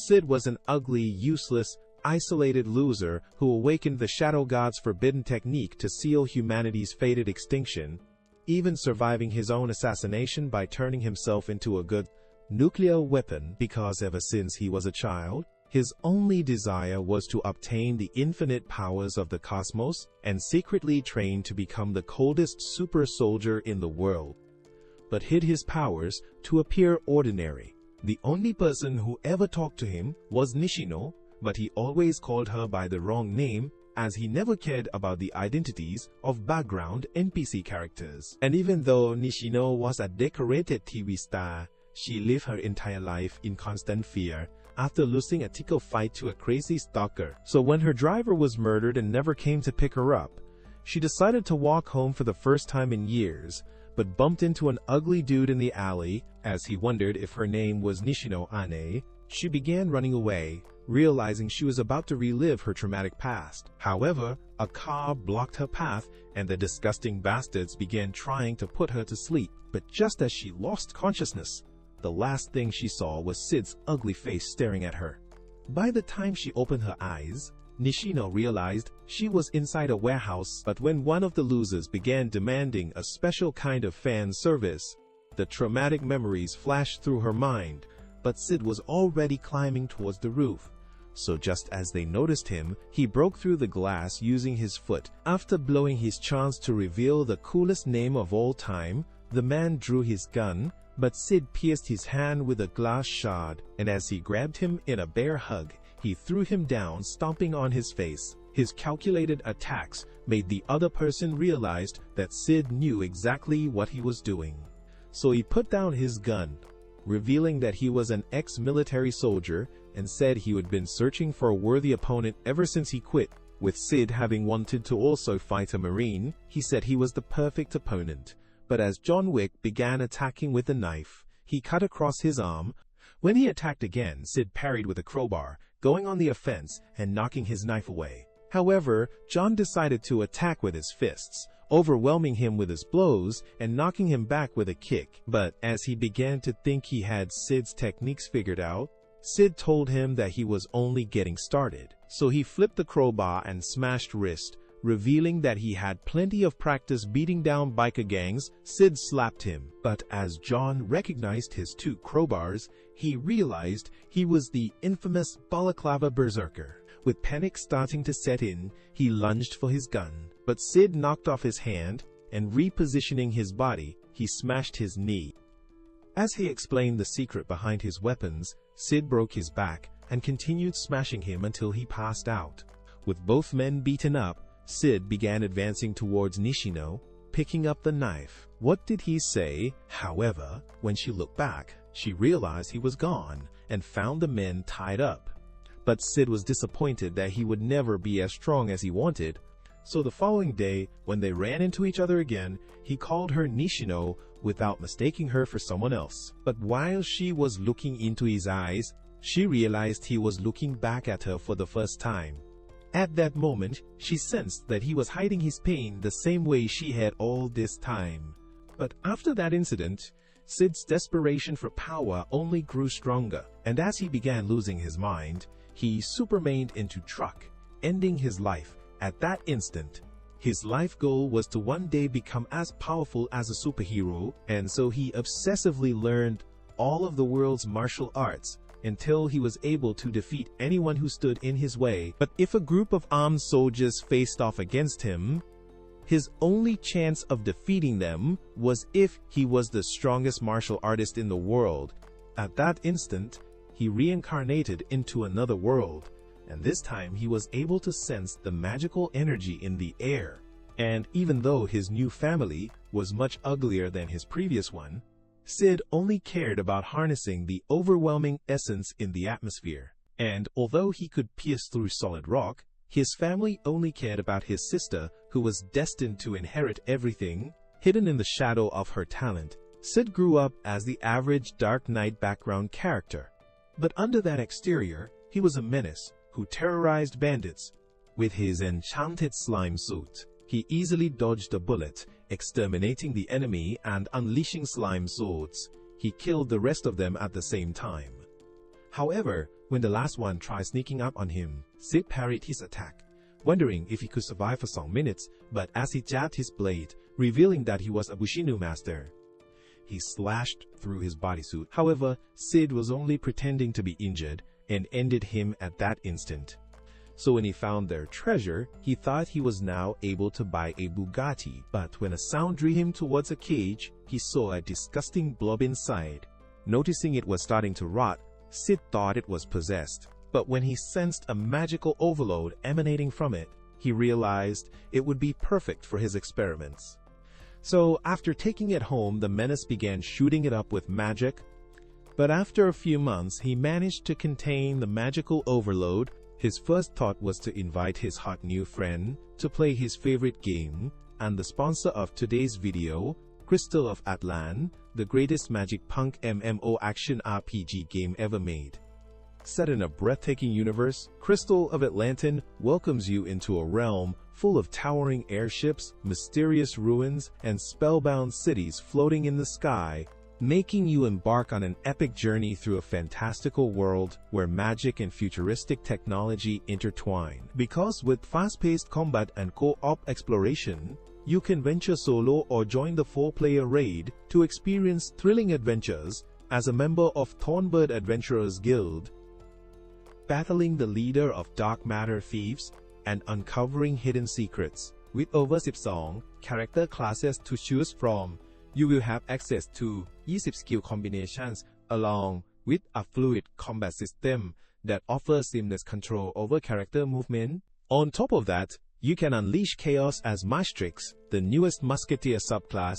Sid was an ugly, useless, isolated loser who awakened the Shadow God's forbidden technique to seal humanity's fated extinction, even surviving his own assassination by turning himself into a good nuclear weapon because ever since he was a child, his only desire was to obtain the infinite powers of the cosmos and secretly train to become the coldest super soldier in the world, but hid his powers to appear ordinary. The only person who ever talked to him was Nishino, but he always called her by the wrong name, as he never cared about the identities of background NPC characters. And even though Nishino was a decorated TV star, she lived her entire life in constant fear after losing a tickle fight to a crazy stalker. So when her driver was murdered and never came to pick her up, she decided to walk home for the first time in years, but bumped into an ugly dude in the alley. As he wondered if her name was Nishino Ane, she began running away, realizing she was about to relive her traumatic past. However, a car blocked her path and the disgusting bastards began trying to put her to sleep. But just as she lost consciousness, the last thing she saw was Sid's ugly face staring at her. By the time she opened her eyes, Nishino realized she was inside a warehouse. But when one of the losers began demanding a special kind of fan service, the traumatic memories flashed through her mind. But Sid was already climbing towards the roof. So just as they noticed him, he broke through the glass using his foot. After blowing his chance to reveal the coolest name of all time, the man drew his gun, but Sid pierced his hand with a glass shard, and as he grabbed him in a bear hug, he threw him down, stomping on his face. His calculated attacks made the other person realize that Sid knew exactly what he was doing. So he put down his gun, revealing that he was an ex-military soldier, and said he had been searching for a worthy opponent ever since he quit. With Sid having wanted to also fight a Marine, he said he was the perfect opponent. But as John Wick began attacking with a knife, he cut across his arm. When he attacked again, Sid parried with a crowbar, going on the offense and knocking his knife away. However, John decided to attack with his fists, overwhelming him with his blows and knocking him back with a kick. But as he began to think he had Sid's techniques figured out, Sid told him that he was only getting started. So he flipped the crowbar and smashed wrist, revealing that he had plenty of practice beating down biker gangs. Sid slapped him, but as John recognized his two crowbars, he realized he was the infamous balaclava berserker. With panic starting to set in, he lunged for his gun, but Sid knocked off his hand, and repositioning his body, he smashed his knee. As he explained the secret behind his weapons, Sid broke his back and continued smashing him until he passed out. With both men beaten up, Sid began advancing towards Nishino, picking up the knife. What did he say? However, when she looked back, she realized he was gone and found the men tied up. But Sid was disappointed that he would never be as strong as he wanted. So the following day, when they ran into each other again, he called her Nishino without mistaking her for someone else. But while she was looking into his eyes, she realized he was looking back at her for the first time. At that moment, she sensed that he was hiding his pain the same way she had all this time. But after that incident, Sid's desperation for power only grew stronger, and as he began losing his mind, he supermaned into truck, ending his life at that instant. His life goal was to one day become as powerful as a superhero, and so he obsessively learned all of the world's martial arts until he was able to defeat anyone who stood in his way. But if a group of armed soldiers faced off against him, his only chance of defeating them was if he was the strongest martial artist in the world. At that instant, he reincarnated into another world, and this time he was able to sense the magical energy in the air. And even though his new family was much uglier than his previous one, Sid only cared about harnessing the overwhelming essence in the atmosphere. And although he could pierce through solid rock, his family only cared about his sister, who was destined to inherit everything. Hidden in the shadow of her talent, Sid grew up as the average Dark Knight background character. But under that exterior, he was a menace who terrorized bandits. With his enchanted slime suit, he easily dodged a bullet, exterminating the enemy and unleashing slime swords. He killed the rest of them at the same time. However, When the last one tried sneaking up on him, Sid parried his attack, wondering if he could survive for 2 minutes, but as he jabbed his blade, revealing that he was a Bushinu master, he slashed through his bodysuit. However, Sid was only pretending to be injured and ended him at that instant. So when he found their treasure, he thought he was now able to buy a Bugatti, but when a sound drew him towards a cage, he saw a disgusting blob inside. Noticing it was starting to rot, Sid thought it was possessed, but when he sensed a magical overload emanating from it, he realized it would be perfect for his experiments. So after taking it home, the menace began shooting it up with magic, but after a few months, he managed to contain the magical overload. His first thought was to invite his hot new friend to play his favorite game, and the sponsor of today's video, Crystal of Atlan, the greatest magic punk MMO action RPG game ever made. Set in a breathtaking universe, Crystal of Atlantis welcomes you into a realm full of towering airships, mysterious ruins, and spellbound cities floating in the sky, making you embark on an epic journey through a fantastical world where magic and futuristic technology intertwine. Because with fast-paced combat and co-op exploration, you can venture solo or join the 4-player raid to experience thrilling adventures as a member of Thornbird Adventurers Guild, battling the leader of dark matter thieves and uncovering hidden secrets. With over 12 character classes to choose from, you will have access to 20 skill combinations along with a fluid combat system that offers seamless control over character movement. On top of that, you can unleash chaos as Maestrix, the newest musketeer subclass,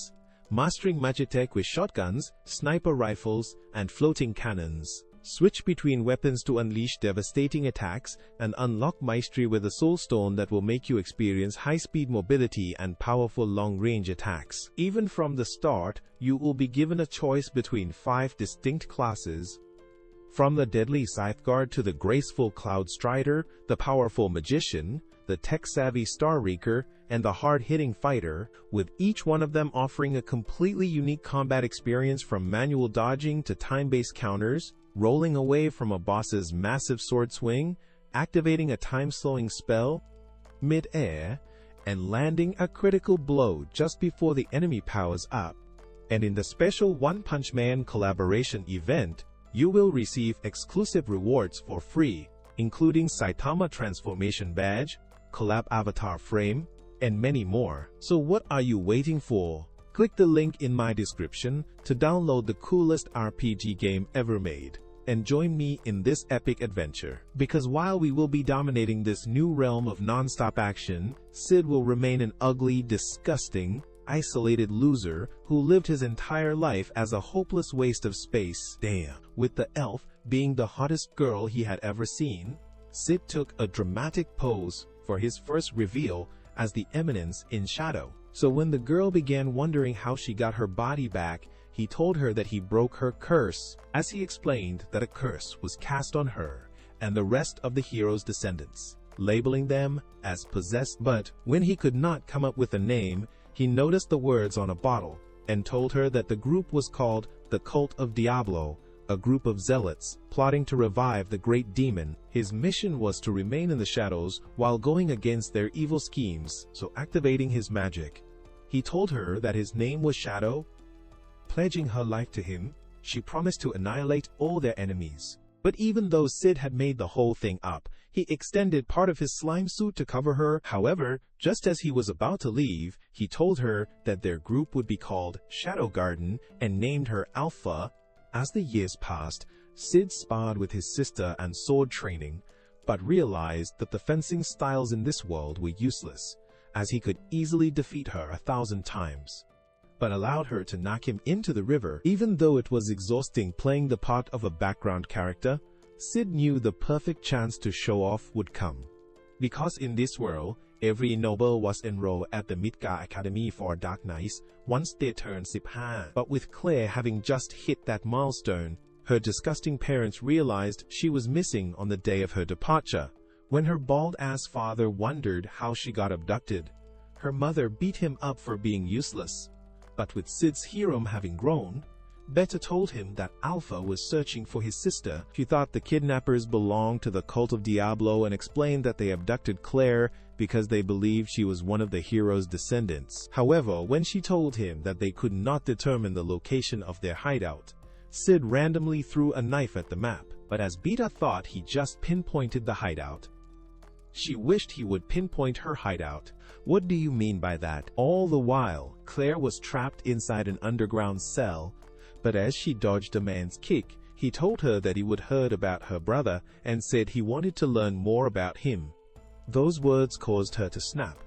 mastering magitech with shotguns, sniper rifles, and floating cannons. Switch between weapons to unleash devastating attacks, and unlock mastery with a soul stone that will make you experience high-speed mobility and powerful long-range attacks. Even from the start, you will be given a choice between 5 distinct classes. From the deadly Scythe Guard to the graceful Cloud Strider, the powerful Magician, the tech-savvy Star Reaker, and the hard-hitting Fighter, with each one of them offering a completely unique combat experience from manual dodging to time-based counters, rolling away from a boss's massive sword swing, activating a time-slowing spell mid-air, and landing a critical blow just before the enemy powers up. And in the special One Punch Man collaboration event, you will receive exclusive rewards for free, including Saitama Transformation Badge, Collab Avatar Frame, and many more. So what are you waiting for? Click the link in my description to download the coolest RPG game ever made, and join me in this epic adventure. Because while we will be dominating this new realm of non-stop action, Sid will remain an ugly, disgusting, isolated loser who lived his entire life as a hopeless waste of space. Damn. With the elf being the hottest girl he had ever seen, Sid took a dramatic pose for his first reveal as the Eminence in Shadow. So when the girl began wondering how she got her body back, he told her that he broke her curse, as he explained that a curse was cast on her and the rest of the hero's descendants, labeling them as possessed. But when he could not come up with a name, he noticed the words on a bottle and told her that the group was called the Cult of Diablo, a group of zealots plotting to revive the great demon. His mission was to remain in the shadows while going against their evil schemes, so activating his magic. He told her that his name was Shadow. Pledging her life to him, she promised to annihilate all their enemies. But even though Sid had made the whole thing up, he extended part of his slime suit to cover her. However, just as he was about to leave, he told her that their group would be called Shadow Garden and named her Alpha. As the years passed, Sid sparred with his sister and sword training, but realized that the fencing styles in this world were useless, as he could easily defeat her 1,000 times, but allowed her to knock him into the river. Even though it was exhausting playing the part of a background character, Sid knew the perfect chance to show off would come. Because in this world, every noble was enrolled at the Midgar Academy for Dark Knights once they turned 15. But with Claire having just hit that milestone, her disgusting parents realized she was missing on the day of her departure. When her bald-ass father wondered how she got abducted, her mother beat him up for being useless. But with Sid's harem having grown, Beta told him that Alpha was searching for his sister. She thought the kidnappers belonged to the cult of Diablo and explained that they abducted Claire because they believed she was one of the hero's descendants. However, when she told him that they could not determine the location of their hideout, Sid randomly threw a knife at the map, but as Beta thought he just pinpointed the hideout, she wished he would pinpoint her hideout. What do you mean by that? All the while, Claire was trapped inside an underground cell, but as she dodged a man's kick, he told her that he would heard about her brother and said he wanted to learn more about him. Those words caused her to snap,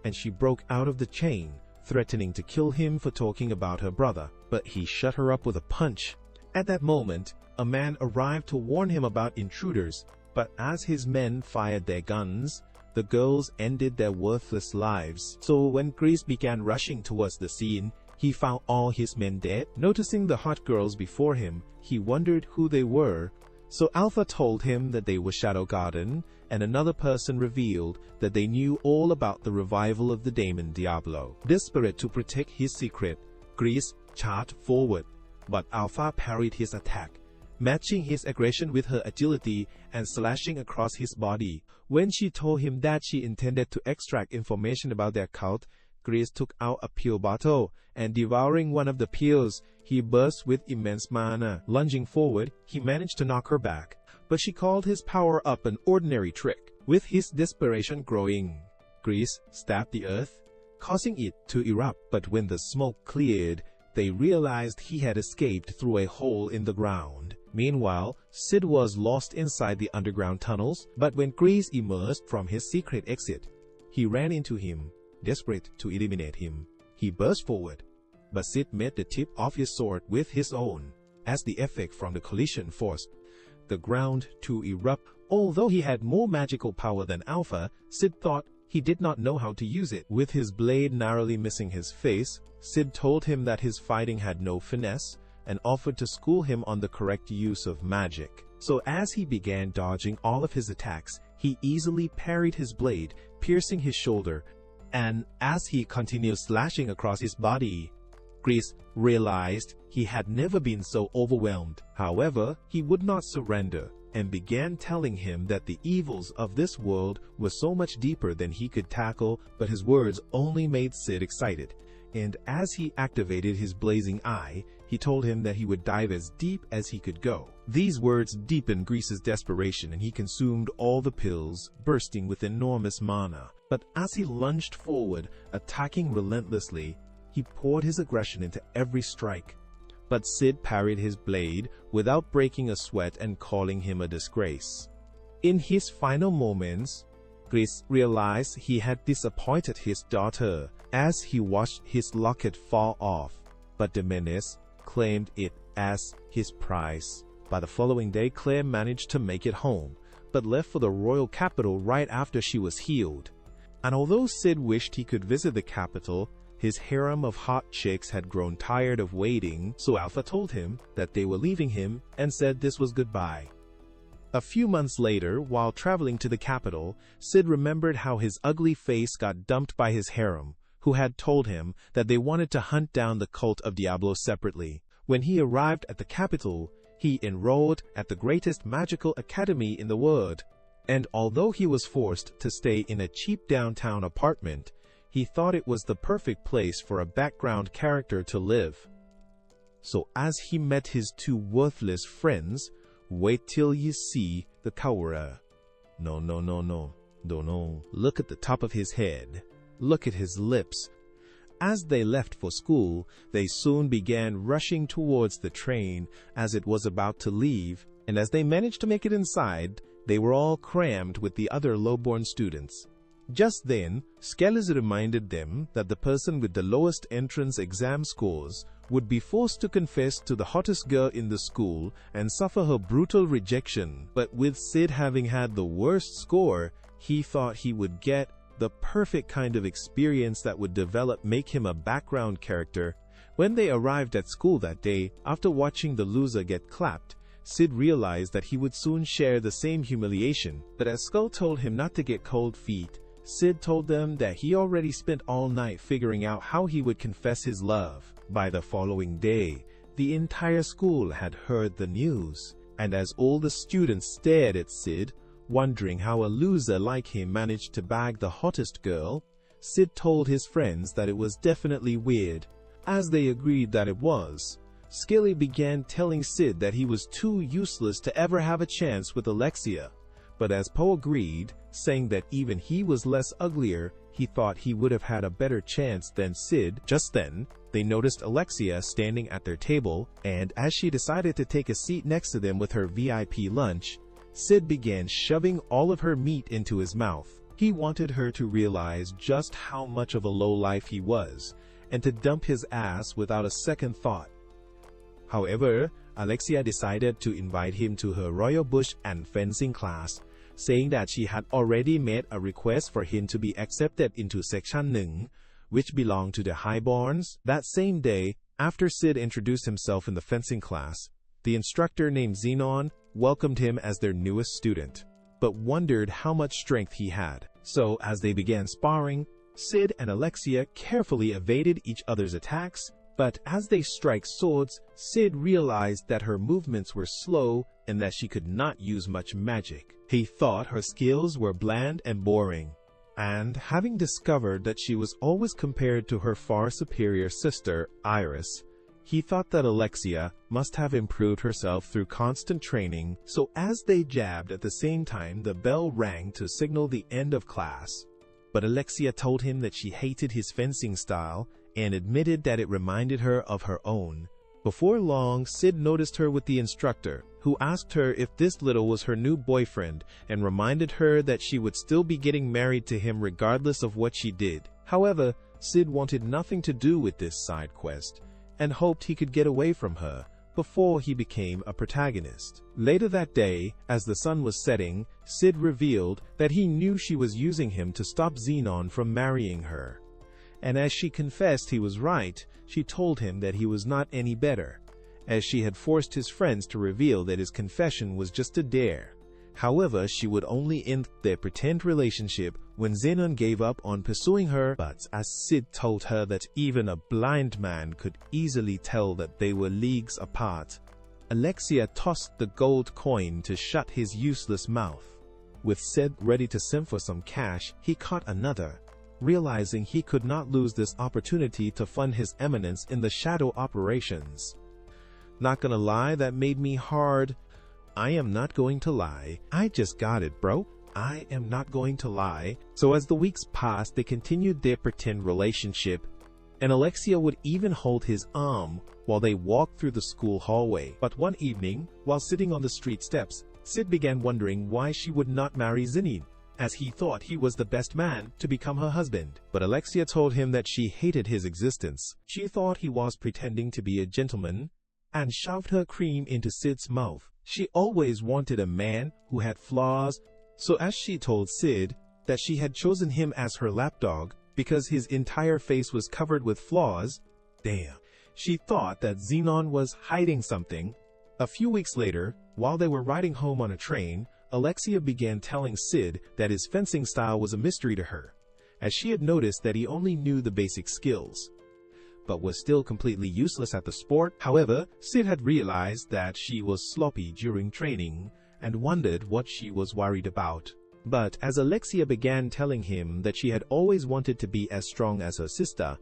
and she broke out of the chain, threatening to kill him for talking about her brother, but he shut her up with a punch. At that moment, a man arrived to warn him about intruders, but as his men fired their guns, the girls ended their worthless lives. So when Chris began rushing towards the scene, he found all his men dead. Noticing the hot girls before him, he wondered who they were. So Alpha told him that they were Shadow Garden, and another person revealed that they knew all about the revival of the demon Diablo. Desperate to protect his secret, Chris charged forward, but Alpha parried his attack, matching his aggression with her agility and slashing across his body. When she told him that she intended to extract information about their cult, Chris took out a pill bottle, and devouring one of the pills, he burst with immense mana. Lunging forward, he managed to knock her back, but she called his power up an ordinary trick. With his desperation growing, Chris stabbed the earth, causing it to erupt, but when the smoke cleared, they realized he had escaped through a hole in the ground. Meanwhile, Sid was lost inside the underground tunnels, but when Chris emerged from his secret exit, he ran into him, desperate to eliminate him. He burst forward, but Sid met the tip of his sword with his own, as the effect from the collision forced the ground to erupt. Although he had more magical power than Alpha, Sid thought he did not know how to use it. With his blade narrowly missing his face, Sid told him that his fighting had no finesse, and offered to school him on the correct use of magic. So as he began dodging all of his attacks, he easily parried his blade, piercing his shoulder, and as he continued slashing across his body, Chris realized he had never been so overwhelmed. However, he would not surrender, and began telling him that the evils of this world were so much deeper than he could tackle, but his words only made Sid excited. And as he activated his blazing eye, he told him that he would dive as deep as he could go. These words deepened Grease's desperation, and he consumed all the pills, bursting with enormous mana. But as he lunged forward, attacking relentlessly, he poured his aggression into every strike. But Sid parried his blade without breaking a sweat and calling him a disgrace. In his final moments, Grease realized he had disappointed his daughter as he watched his locket fall off, but the menace claimed it as his prize. By the following day, Claire managed to make it home, but left for the royal capital right after she was healed. And although Sid wished he could visit the capital, his harem of hot chicks had grown tired of waiting, so Alpha told him that they were leaving him and said this was goodbye. A few months later, while traveling to the capital, Sid remembered how his ugly face got dumped by his harem, who had told him that they wanted to hunt down the cult of Diablo separately. When he arrived at the capital, he enrolled at the greatest magical academy in the world, and although he was forced to stay in a cheap downtown apartment, he thought it was the perfect place for a background character to live. So as he met his two worthless friends, wait till you see the Kawara. No. Look at the top of his head. Look at his lips. As they left for school, they soon began rushing towards the train as it was about to leave, and as they managed to make it inside, they were all crammed with the other lowborn students. Just then, Skellies reminded them that the person with the lowest entrance exam scores would be forced to confess to the hottest girl in the school and suffer her brutal rejection. But with Sid having had the worst score, he thought he would get the perfect kind of experience that would make him a background character. When they arrived at school that day, after watching the loser get clapped, Sid realized that he would soon share the same humiliation. But as Skull told him not to get cold feet, Sid told them that he already spent all night figuring out how he would confess his love. By the following day, The entire school had heard the news, and as all the students stared at Sid, wondering how a loser like him managed to bag the hottest girl, Sid told his friends that it was definitely weird. As they agreed that it was, Skilly began telling Sid that he was too useless to ever have a chance with Alexia. But as Poe agreed, saying that even he was less uglier, he thought he would have had a better chance than Sid. Just then, they noticed Alexia standing at their table, and as she decided to take a seat next to them with her VIP lunch, Sid began shoving all of her meat into his mouth. He wanted her to realize just how much of a lowlife he was, and to dump his ass without a second thought. However, Alexia decided to invite him to her royal bush and fencing class, saying that she had already made a request for him to be accepted into Section 1, which belonged to the highborns. That same day, after Sid introduced himself in the fencing class, the instructor named Xenon welcomed him as their newest student, but wondered how much strength he had. So as they began sparring, Sid and Alexia carefully evaded each other's attacks, but as they strike swords, Sid realized that her movements were slow and that she could not use much magic. He thought her skills were bland and boring, and having discovered that she was always compared to her far superior sister, Iris, he thought that Alexia must have improved herself through constant training. So as they jabbed at the same time, the bell rang to signal the end of class. But Alexia told him that she hated his fencing style and admitted that it reminded her of her own. Before long, Sid noticed her with the instructor, who asked her if this little was her new boyfriend and reminded her that she would still be getting married to him regardless of what she did. However, Sid wanted nothing to do with this side quest and hoped he could get away from her before he became a protagonist. Later that day, as the sun was setting, Sid revealed that he knew she was using him to stop Xenon from marrying her. And as she confessed he was right, she told him that he was not any better, as she had forced his friends to reveal that his confession was just a dare. However, she would only end their pretend relationship when Xenon gave up on pursuing her. But as Sid told her that even a blind man could easily tell that they were leagues apart, Alexia tossed the gold coin to shut his useless mouth. With Sid ready to send for some cash, he caught another, realizing he could not lose this opportunity to fund his eminence in the shadow operations. Not gonna lie, that made me hard. I am not going to lie. I just got it, bro. I am not going to lie. So as the weeks passed, they continued their pretend relationship, and Alexia would even hold his arm while they walked through the school hallway. But one evening, while sitting on the street steps, Sid began wondering why she would not marry Xenon, as he thought he was the best man to become her husband. But Alexia told him that she hated his existence. She thought he was pretending to be a gentleman, and shoved her cream into Sid's mouth. She always wanted a man who had flaws, so as she told Sid that she had chosen him as her lapdog because his entire face was covered with flaws, damn, she thought that Xenon was hiding something. A few weeks later, while they were riding home on a train, Alexia began telling Sid that his fencing style was a mystery to her, as she had noticed that he only knew the basic skills, but was still completely useless at the sport. However, Sid had realized that she was sloppy during training and wondered what she was worried about. But as Alexia began telling him that she had always wanted to be as strong as her sister,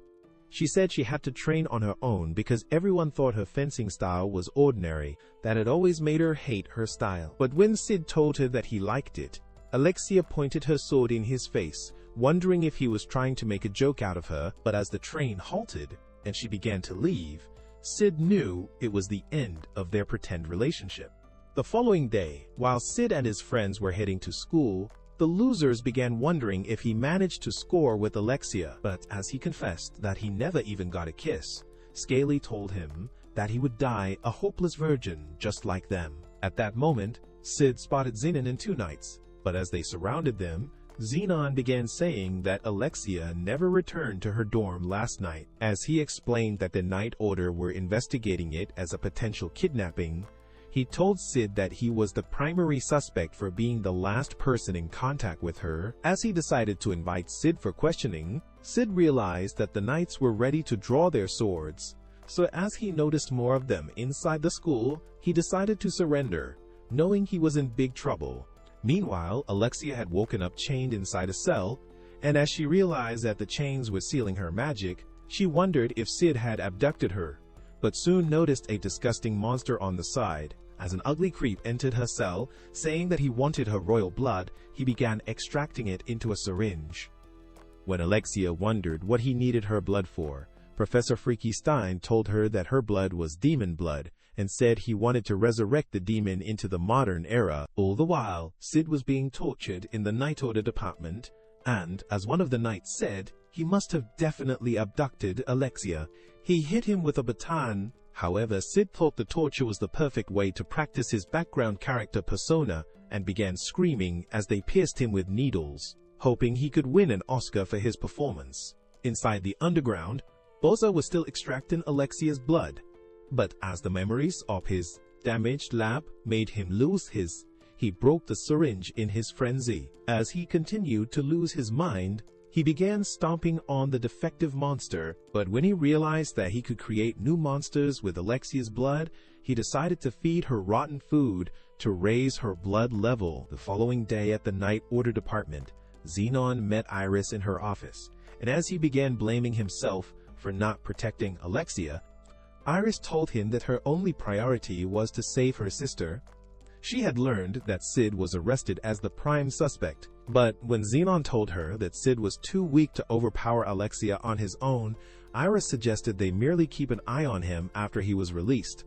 she said she had to train on her own because everyone thought her fencing style was ordinary. That had always made her hate her style. But when Sid told her that he liked it, Alexia pointed her sword in his face, wondering if he was trying to make a joke out of her. But as the train halted and she began to leave, Sid knew it was the end of their pretend relationship. The following day, while Sid and his friends were heading to school, the losers began wondering if he managed to score with Alexia. But as he confessed that he never even got a kiss, Scaly told him that he would die a hopeless virgin just like them. At that moment, Sid spotted Xenon and Two Knights, but as they surrounded them, Xenon began saying that Alexia never returned to her dorm last night. As he explained that the Night Order were investigating it as a potential kidnapping, he told Sid that he was the primary suspect for being the last person in contact with her. As he decided to invite Sid for questioning, Sid realized that the knights were ready to draw their swords, So as he noticed more of them inside the school, he decided to surrender, knowing he was in big trouble. Meanwhile, Alexia had woken up chained inside a cell, and as she realized that the chains were sealing her magic, she wondered if Sid had abducted her, but soon noticed a disgusting monster on the side. As an ugly creep entered her cell, saying that he wanted her royal blood, he began extracting it into a syringe. When Alexia wondered what he needed her blood for, Professor Freaky Stein told her that her blood was demon blood, and said he wanted to resurrect the demon into the modern era. All the while, Sid was being tortured in the Night Order department, and, as one of the knights said, he must have definitely abducted Alexia. He hit him with a baton. However, Sid thought the torture was the perfect way to practice his background character persona, and began screaming as they pierced him with needles, hoping he could win an Oscar for his performance. Inside the underground, Boza was still extracting Alexia's blood, but as the memories of his damaged lab made him lose his, he broke the syringe in his frenzy. As he continued to lose his mind, he began stomping on the defective monster, but when he realized that he could create new monsters with Alexia's blood, he decided to feed her rotten food to raise her blood level. The following day at the Night Order department, Xenon met Iris in her office, and as he began blaming himself for not protecting Alexia, Iris told him that her only priority was to save her sister. She had learned that Sid was arrested as the prime suspect, but when Xenon told her that Sid was too weak to overpower Alexia on his own, Iris suggested they merely keep an eye on him after he was released.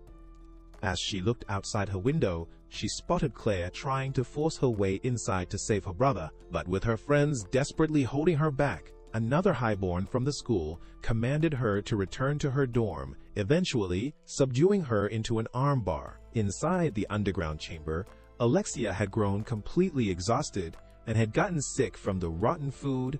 As she looked outside her window, she spotted Claire trying to force her way inside to save her brother, but with her friends desperately holding her back, another highborn from the school commanded her to return to her dorm, eventually subduing her into an armbar. Inside the underground chamber, Alexia had grown completely exhausted and had gotten sick from the rotten food,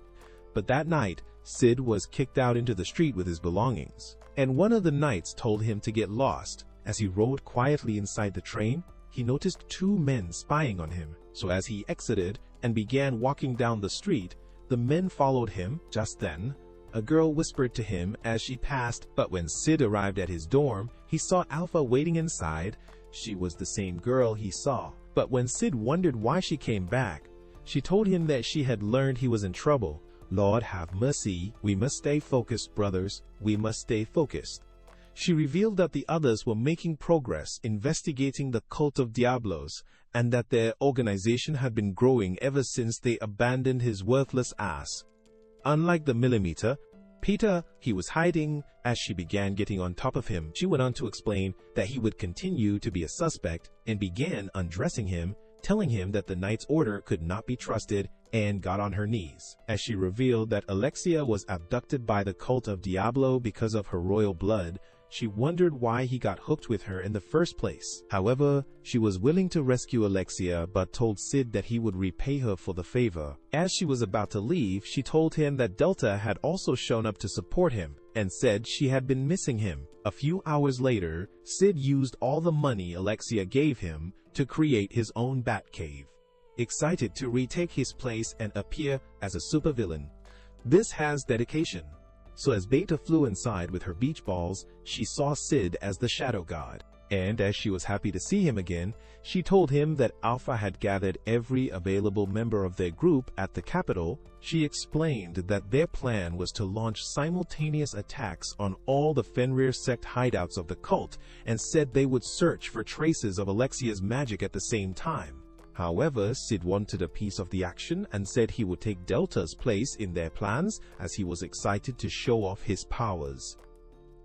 but that night, Sid was kicked out into the street with his belongings, and one of the knights told him to get lost. As he rode quietly inside the train, he noticed two men spying on him, so as he exited and began walking down the street, the men followed him. Just then, a girl whispered to him as she passed, but when Sid arrived at his dorm, he saw Alpha waiting inside. She was the same girl he saw, but when Sid wondered why she came back, she told him that she had learned he was in trouble. Lord have mercy, we must stay focused, brothers, we must stay focused. She revealed that the others were making progress investigating the cult of Diablos, and that their organization had been growing ever since they abandoned his worthless ass. Unlike the Millimeter, Peter, he was hiding. As she began getting on top of him, she went on to explain that he would continue to be a suspect, and began undressing him, telling him that the Knight's order could not be trusted, and got on her knees. As she revealed that Alexia was abducted by the cult of Diablo because of her royal blood, she wondered why he got hooked with her in the first place. However, she was willing to rescue Alexia, but told Sid that he would repay her for the favor. As she was about to leave, she told him that Delta had also shown up to support him, and said she had been missing him. A few hours later, Sid used all the money Alexia gave him to create his own Batcave, excited to retake his place and appear as a supervillain. This has dedication. So as Beta flew inside with her beach balls, she saw Sid as the Shadow God. And as she was happy to see him again, she told him that Alpha had gathered every available member of their group at the capital. She explained that their plan was to launch simultaneous attacks on all the Fenrir sect hideouts of the cult, and said they would search for traces of Alexia's magic at the same time. However, Sid wanted a piece of the action and said he would take Delta's place in their plans, as he was excited to show off his powers.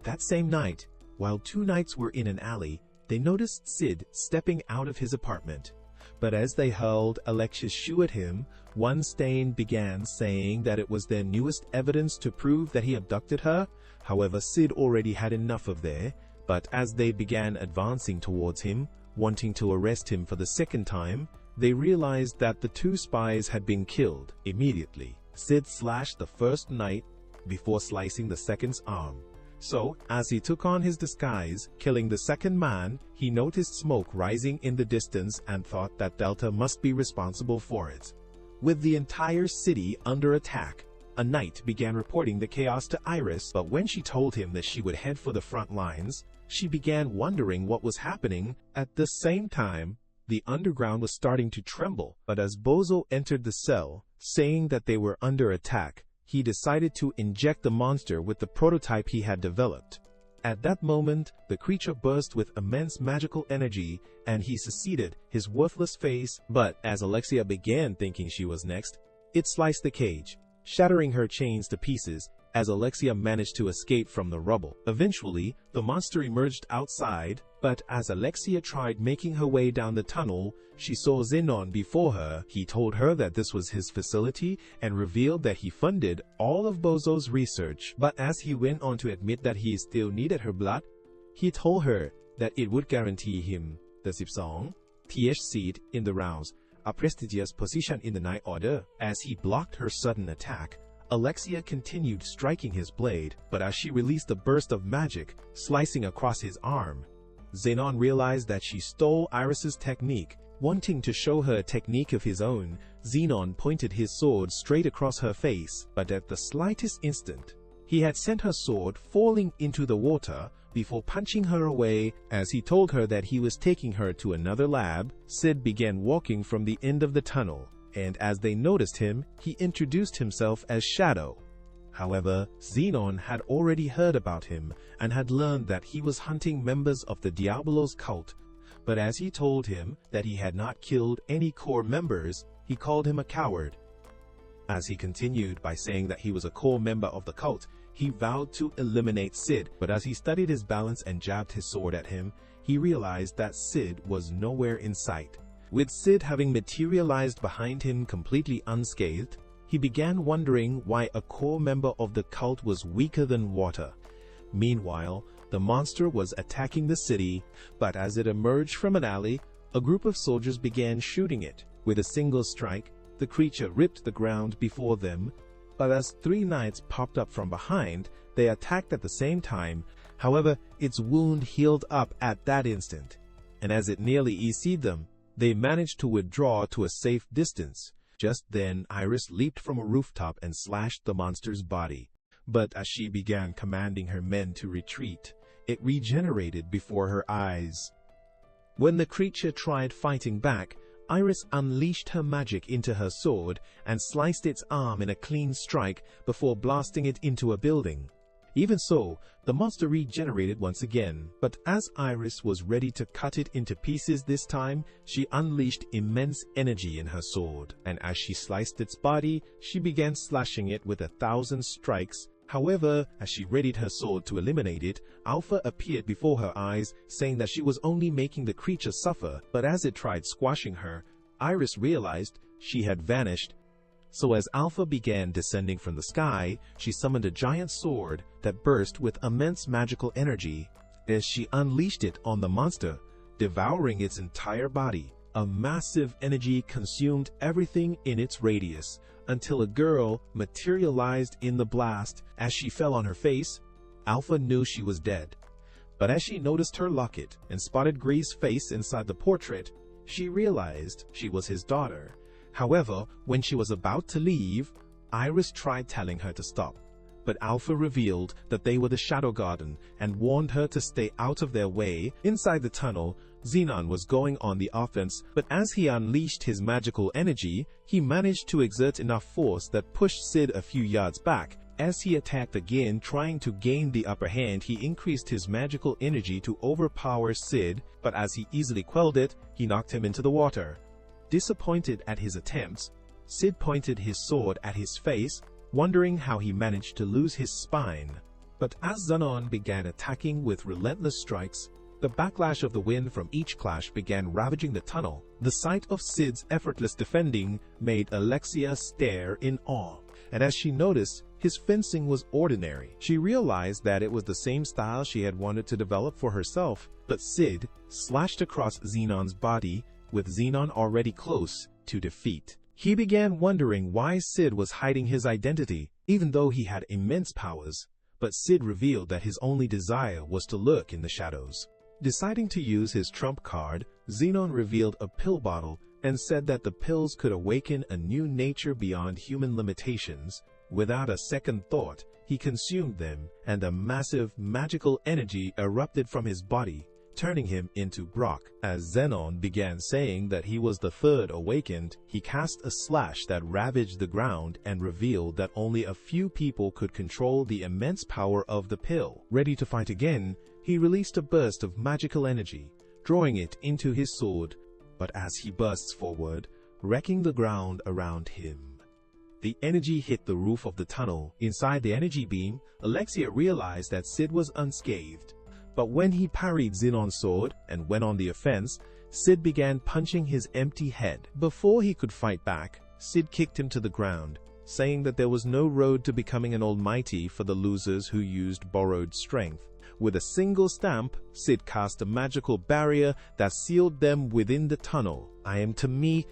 That same night, while two knights were in an alley, they noticed Sid stepping out of his apartment. But as they hurled Alexia's shoe at him, one Stain began saying that it was their newest evidence to prove that he abducted her. However, Sid already had enough of there, but as they began advancing towards him, wanting to arrest him for the second time, they realized that the two spies had been killed. Immediately, Sid slashed the first knight before slicing the second's arm. So, as he took on his disguise, killing the second man, he noticed smoke rising in the distance and thought that Delta must be responsible for it. With the entire city under attack, a knight began reporting the chaos to Iris, but when she told him that she would head for the front lines, she began wondering what was happening. At the same time, the underground was starting to tremble, but as Bozo entered the cell, saying that they were under attack, he decided to inject the monster with the prototype he had developed. At that moment, the creature burst with immense magical energy, and he succeeded his worthless face, but as Alexia began thinking she was next, it sliced the cage, shattering her chains to pieces as Alexia managed to escape from the rubble. Eventually, the monster emerged outside, but as Alexia tried making her way down the tunnel, she saw Zenon before her. He told her that this was his facility and revealed that he funded all of Bozo's research. But as he went on to admit that he still needed her blood, he told her that it would guarantee him the 12th seat in the rounds, a prestigious position in the Night Order. As he blocked her sudden attack, Alexia continued striking his blade, but as she released a burst of magic, slicing across his arm, Zenon realized that she stole Iris's technique. Wanting to show her a technique of his own, Zenon pointed his sword straight across her face, but at the slightest instant, he had sent her sword falling into the water before punching her away. As he told her that he was taking her to another lab, Sid began walking from the end of the tunnel, and as they noticed him, he introduced himself as Shadow. However, Zenon had already heard about him and had learned that he was hunting members of the Diabolos cult, but as he told him that he had not killed any core members, he called him a coward. As he continued by saying that he was a core member of the cult, he vowed to eliminate Sid, but as he studied his balance and jabbed his sword at him, he realized that Sid was nowhere in sight. With Sid having materialized behind him completely unscathed, he began wondering why a core member of the cult was weaker than water. Meanwhile, the monster was attacking the city, but as it emerged from an alley, a group of soldiers began shooting it. With a single strike, the creature ripped the ground before them, but as 3 knights popped up from behind, they attacked at the same time. However, its wound healed up at that instant, and as it nearly EC'd them, they managed to withdraw to a safe distance. Just then, Iris leaped from a rooftop and slashed the monster's body. But as she began commanding her men to retreat, it regenerated before her eyes. When the creature tried fighting back, Iris unleashed her magic into her sword and sliced its arm in a clean strike before blasting it into a building. Even so, the monster regenerated once again, but as Iris was ready to cut it into pieces this time, she unleashed immense energy in her sword, and as she sliced its body, she began slashing it with 1,000 strikes. However, as she readied her sword to eliminate it, Alpha appeared before her eyes, saying that she was only making the creature suffer, but as it tried squashing her, Iris realized she had vanished. So as Alpha began descending from the sky, she summoned a giant sword that burst with immense magical energy. As she unleashed it on the monster, devouring its entire body, a massive energy consumed everything in its radius, until a girl materialized in the blast. As she fell on her face, Alpha knew she was dead. But as she noticed her locket and spotted Gree's face inside the portrait, she realized she was his daughter. However, when she was about to leave, Iris tried telling her to stop, but Alpha revealed that they were the Shadow Garden and warned her to stay out of their way. Inside the tunnel, Zenon was going on the offense, but as he unleashed his magical energy, he managed to exert enough force that pushed Sid a few yards back. As he attacked again, trying to gain the upper hand, he increased his magical energy to overpower Sid, but as he easily quelled it, he knocked him into the water. Disappointed at his attempts, Sid pointed his sword at his face, wondering how he managed to lose his spine. But as Zenon began attacking with relentless strikes, the backlash of the wind from each clash began ravaging the tunnel. The sight of Sid's effortless defending made Alexia stare in awe, and as she noticed his fencing was ordinary, she realized that it was the same style she had wanted to develop for herself. But Sid slashed across Zenon's body, with Zenon already close to defeat. He began wondering why Sid was hiding his identity, even though he had immense powers. But Sid revealed that his only desire was to lurk in the shadows. Deciding to use his trump card, Zenon revealed a pill bottle and said that the pills could awaken a new nature beyond human limitations. Without a second thought, he consumed them, and a massive magical energy erupted from his body, turning him into Brock. As Zenon began saying that he was the third awakened, he cast a slash that ravaged the ground and revealed that only a few people could control the immense power of the pill. Ready to fight again, he released a burst of magical energy, drawing it into his sword, but as he bursts forward, wrecking the ground around him. The energy hit the roof of the tunnel. Inside the energy beam, Alexia realized that Sid was unscathed. But when he parried Zenon's sword and went on the offense, Sid began punching his empty head. Before he could fight back, Sid kicked him to the ground, saying that there was no road to becoming an almighty for the losers who used borrowed strength. With a single stamp, Sid cast a magical barrier that sealed them within the tunnel. I am to me.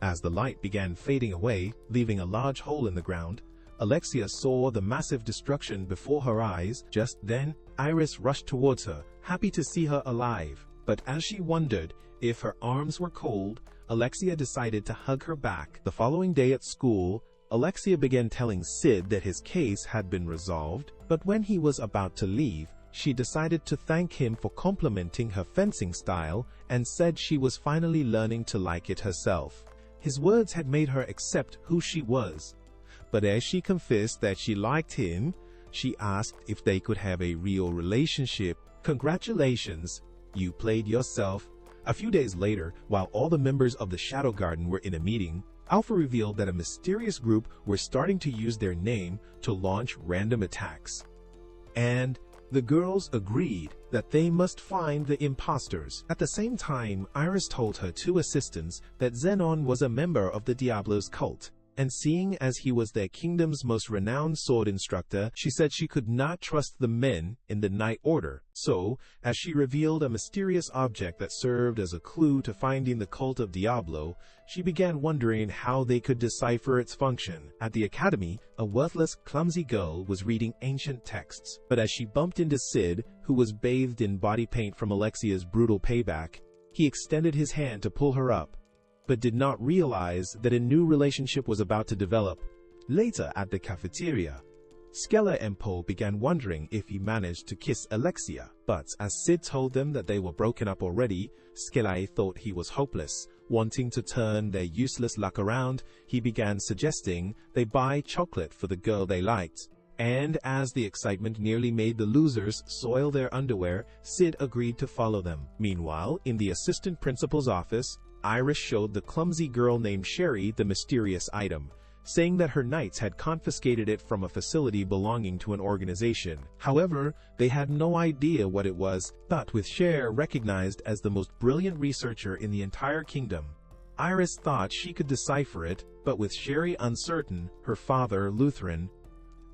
As the light began fading away, leaving a large hole in the ground, Alexia saw the massive destruction before her eyes. Just then, Iris rushed towards her, happy to see her alive. But as she wondered if her arms were cold, Alexia decided to hug her back. The following day at school, Alexia began telling Sid that his case had been resolved, but when he was about to leave, she decided to thank him for complimenting her fencing style and said she was finally learning to like it herself. His words had made her accept who she was. But as she confessed that she liked him, she asked if they could have a real relationship. Congratulations, you played yourself. A few days later, while all the members of the Shadow Garden were in a meeting, Alpha revealed that a mysterious group were starting to use their name to launch random attacks. And the girls agreed that they must find the imposters. At the same time, Iris told her two assistants that Zenon was a member of the Diablo's cult, and seeing as he was their kingdom's most renowned sword instructor, she said she could not trust the men in the Night Order. So, as she revealed a mysterious object that served as a clue to finding the cult of Diablo, she began wondering how they could decipher its function. At the academy, a worthless, clumsy girl was reading ancient texts, but as she bumped into Sid, who was bathed in body paint from Alexia's brutal payback, he extended his hand to pull her up, but did not realize that a new relationship was about to develop. Later at the cafeteria, Skella and Poe began wondering if he managed to kiss Alexia, but as Sid told them that they were broken up already, Skella thought he was hopeless. Wanting to turn their useless luck around, he began suggesting they buy chocolate for the girl they liked. And as the excitement nearly made the losers soil their underwear, Sid agreed to follow them. Meanwhile, in the assistant principal's office, Iris showed the clumsy girl named Sherry the mysterious item, saying that her knights had confiscated it from a facility belonging to an organization. However, they had no idea what it was, but with Cher recognized as the most brilliant researcher in the entire kingdom, Iris thought she could decipher it, but with Sherry uncertain, her father, Lutheran,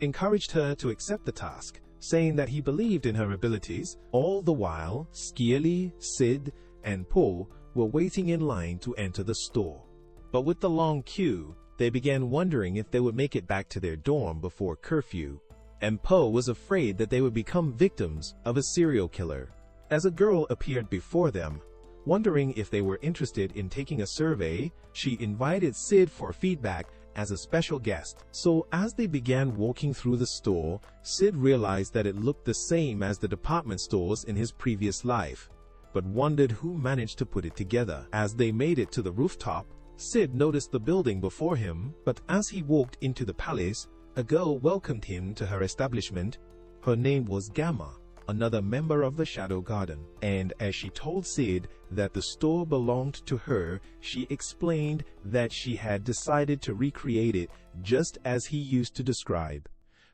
encouraged her to accept the task, saying that he believed in her abilities. All the while, Skelly, Sid, and Poe were waiting in line to enter the store. But with the long queue, they began wondering if they would make it back to their dorm before curfew, and Poe was afraid that they would become victims of a serial killer. As a girl appeared before them, wondering if they were interested in taking a survey, she invited Sid for feedback as a special guest. So as they began walking through the store, Sid realized that it looked the same as the department stores in his previous life, but wondered who managed to put it together. As they made it to the rooftop, Sid noticed the building before him, but as he walked into the palace, a girl welcomed him to her establishment. Her name was Gamma, another member of the Shadow Garden, and as she told Sid that the store belonged to her, she explained that she had decided to recreate it just as he used to describe.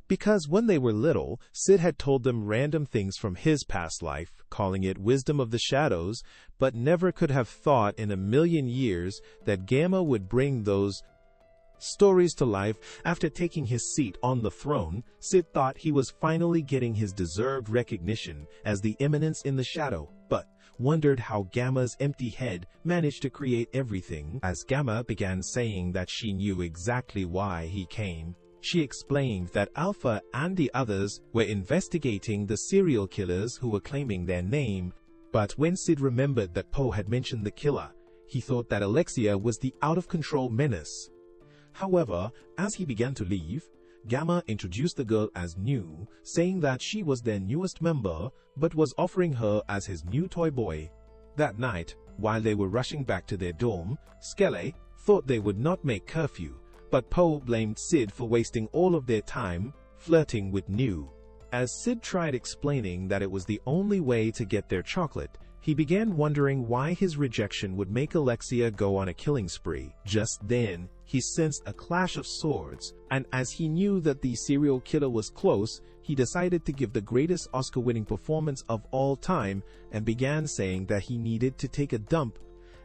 Because when they were little, Sid had told them random things from his past life, calling it wisdom of the shadows, but never could have thought in a million years that Gamma would bring those stories to life. After taking his seat on the throne, Sid thought he was finally getting his deserved recognition as the eminence in the shadow, but wondered how Gamma's empty head managed to create everything. As Gamma began saying that she knew exactly why he came, she explained that Alpha and the others were investigating the serial killers who were claiming their name. But when Sid remembered that Poe had mentioned the killer, he thought that Alexia was the out-of-control menace. However, as he began to leave, Gamma introduced the girl as New, saying that she was their newest member, but was offering her as his new toy boy. That night, while they were rushing back to their dorm, Skele thought they would not make curfew, but Po blamed Sid for wasting all of their time flirting with New. As Sid tried explaining that it was the only way to get their chocolate, he began wondering why his rejection would make Alexia go on a killing spree. Just then, he sensed a clash of swords, and as he knew that the serial killer was close, he decided to give the greatest Oscar-winning performance of all time and began saying that he needed to take a dump.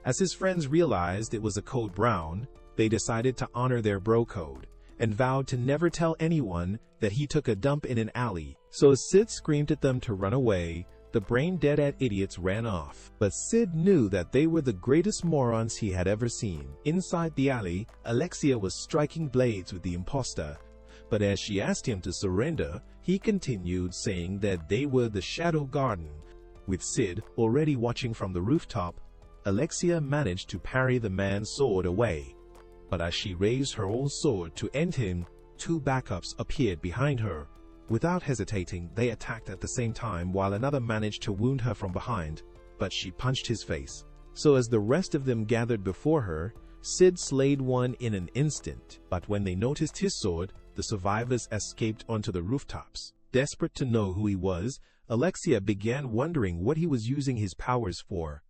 As his friends realized it was a code brown, they decided to honor their bro code and vowed to never tell anyone that he took a dump in an alley. So Sid screamed at them to run away. The brain-dead idiots ran off, but Sid knew that they were the greatest morons he had ever seen. Inside the alley, Alexia was striking blades with the imposter, but as she asked him to surrender, he continued saying that they were the Shadow Garden. With Sid already watching from the rooftop, Alexia managed to parry the man's sword away. But as she raised her own sword to end him, two backups appeared behind her. Without hesitating, they attacked at the same time while another managed to wound her from behind, but she punched his face. So as the rest of them gathered before her, Sid slayed one in an instant, but when they noticed his sword, the survivors escaped onto the rooftops. Desperate to know who he was, Alexia began wondering what he was using his powers for.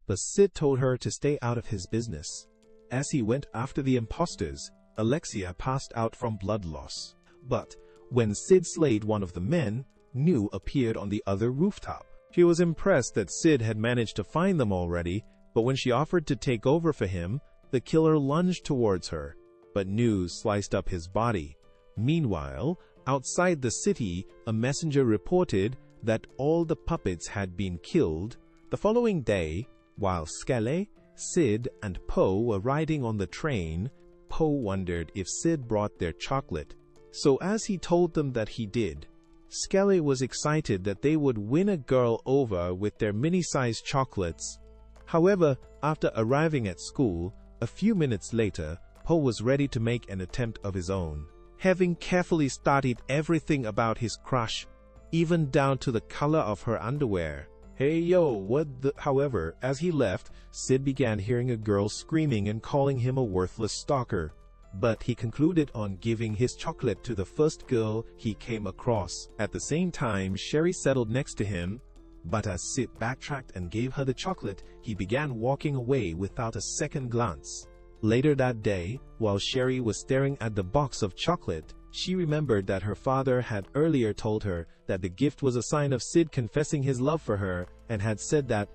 But Sid told her to stay out of his business. As he went after the imposters, Alexia passed out from blood loss. But when Sid slayed one of the men, New appeared on the other rooftop. She was impressed that Sid had managed to find them already, but when she offered to take over for him, the killer lunged towards her, but New sliced up his body. Meanwhile, outside the city, a messenger reported that all the puppets had been killed. The following day, while Skele, Sid, and Po were riding on the train, Po wondered if Sid brought their chocolate. So as he told them that he did, Skele was excited that they would win a girl over with their mini-sized chocolates. However, after arriving at school, a few minutes later, Po was ready to make an attempt of his own. Having carefully studied everything about his crush, even down to the color of her underwear. Hey yo, what the— However, as he left, Sid began hearing a girl screaming and calling him a worthless stalker. But he concluded on giving his chocolate to the first girl he came across. At the same time, Sherry settled next to him, but as Sid backtracked and gave her the chocolate, he began walking away without a second glance. Later that day, while Sherry was staring at the box of chocolate, she remembered that her father had earlier told her that the gift was a sign of Sid confessing his love for her, and had said that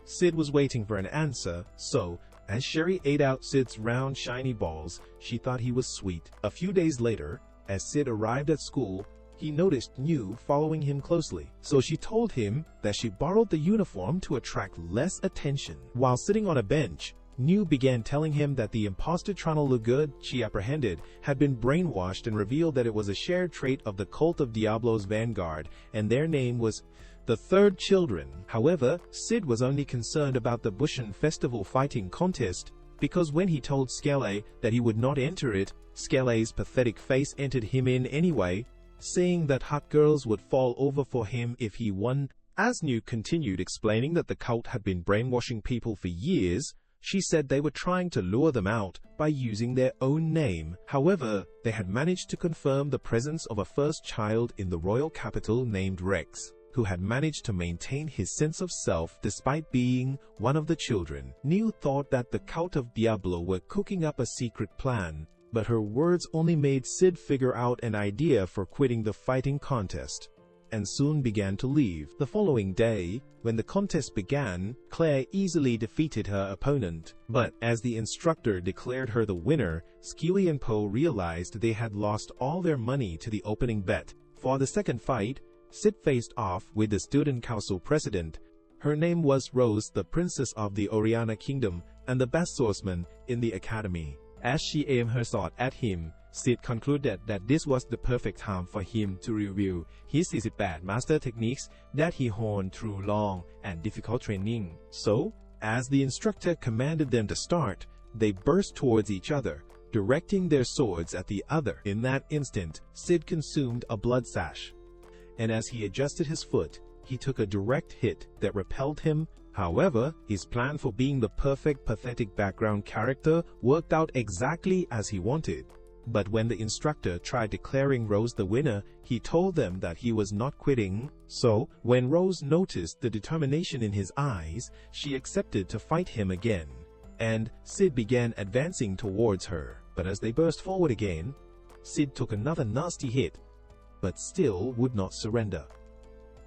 Sid was waiting for an answer. So, as Sherry ate out Sid's round, shiny balls, she thought he was sweet. A few days later, as Sid arrived at school, he noticed New following him closely. So she told him that she borrowed the uniform to attract less attention. While sitting on a bench, New began telling him that the imposter Tronel Lugood she apprehended had been brainwashed and revealed that it was a shared trait of the cult of Diablo's vanguard, and their name was the Third Children. However, Sid was only concerned about the Bushan Festival fighting contest, because when he told Skele that he would not enter it, Skele's pathetic face entered him in anyway, saying that hot girls would fall over for him if he won. As New continued explaining that the cult had been brainwashing people for years, she said they were trying to lure them out by using their own name. However, they had managed to confirm the presence of a first child in the royal capital named Rex, who had managed to maintain his sense of self despite being one of the children. Neil thought that the cult of Diablo were cooking up a secret plan, but her words only made Sid figure out an idea for quitting the fighting contest, and soon began to leave. The following day, when the contest began, Claire easily defeated her opponent, but as the instructor declared her the winner, Skele and Po realized they had lost all their money to the opening bet. For the second fight, Sid faced off with the student council president. Her name was Rose, the princess of the Oriana kingdom and the best swordsman in the academy. As she aimed her sword at him, Sid concluded that this was the perfect time for him to review his 48 master techniques that he honed through long and difficult training. So, as the instructor commanded them to start, they burst towards each other. directing their swords at the other. In that instant, Sid consumed a blood sash, and as he adjusted his foot, he took a direct hit that repelled him. However, his plan for being the perfect pathetic background character worked out exactly as he wanted. But when the instructor tried declaring Rose the winner, he told them that he was not quitting. So, when Rose noticed the determination in his eyes, she accepted to fight him again. And Sid began advancing towards her. But as they burst forward again, Sid took another nasty hit, but still would not surrender.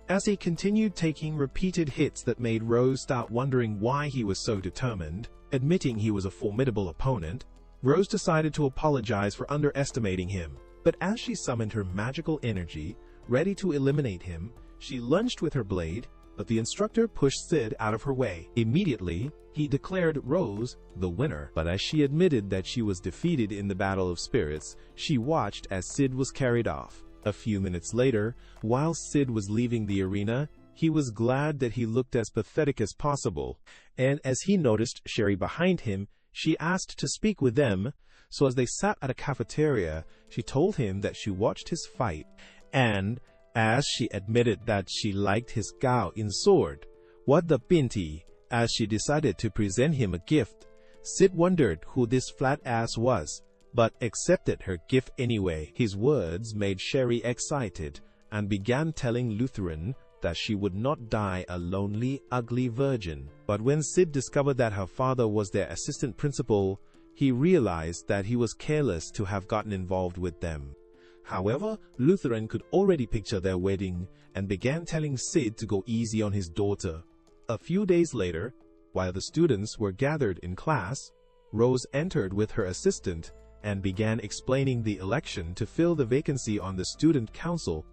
As he continued taking repeated hits that made Rose start wondering why he was so determined, admitting he was a formidable opponent, Rose decided to apologize for underestimating him. But as she summoned her magical energy, ready to eliminate him, she lunged with her blade, but the instructor pushed Sid out of her way. Immediately, he declared Rose the winner. But as she admitted that she was defeated in the Battle of Spirits, she watched as Sid was carried off. A few minutes later, while Sid was leaving the arena, he was glad that he looked as pathetic as possible, and as he noticed Sherry behind him, she asked to speak with them. So as they sat at a cafeteria, she told him that she watched his fight, and as she admitted that she liked his gao in sword, what the pinty, as she decided to present him a gift. Sid wondered who this flat ass was, but accepted her gift anyway. His words made Sherry excited and began telling Lutheran that she would not die a lonely, ugly virgin. But when Sid discovered that her father was their assistant principal, he realized that he was careless to have gotten involved with them. However, Lutheran could already picture their wedding and began telling Sid to go easy on his daughter. A few days later, while the students were gathered in class, Rose entered with her assistant and began explaining the election to fill the vacancy on the student council.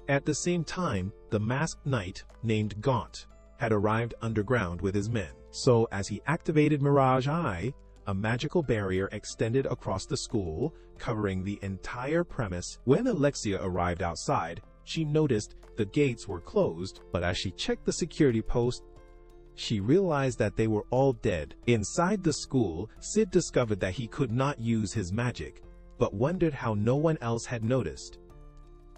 At the same time, the masked knight, named Gaunt, had arrived underground with his men. So as he activated Mirage Eye, a magical barrier extended across the school, covering the entire premise. When Alexia arrived outside, she noticed the gates were closed, but as she checked the security post, she realized that they were all dead. Inside the school, Sid discovered that he could not use his magic, but wondered how no one else had noticed.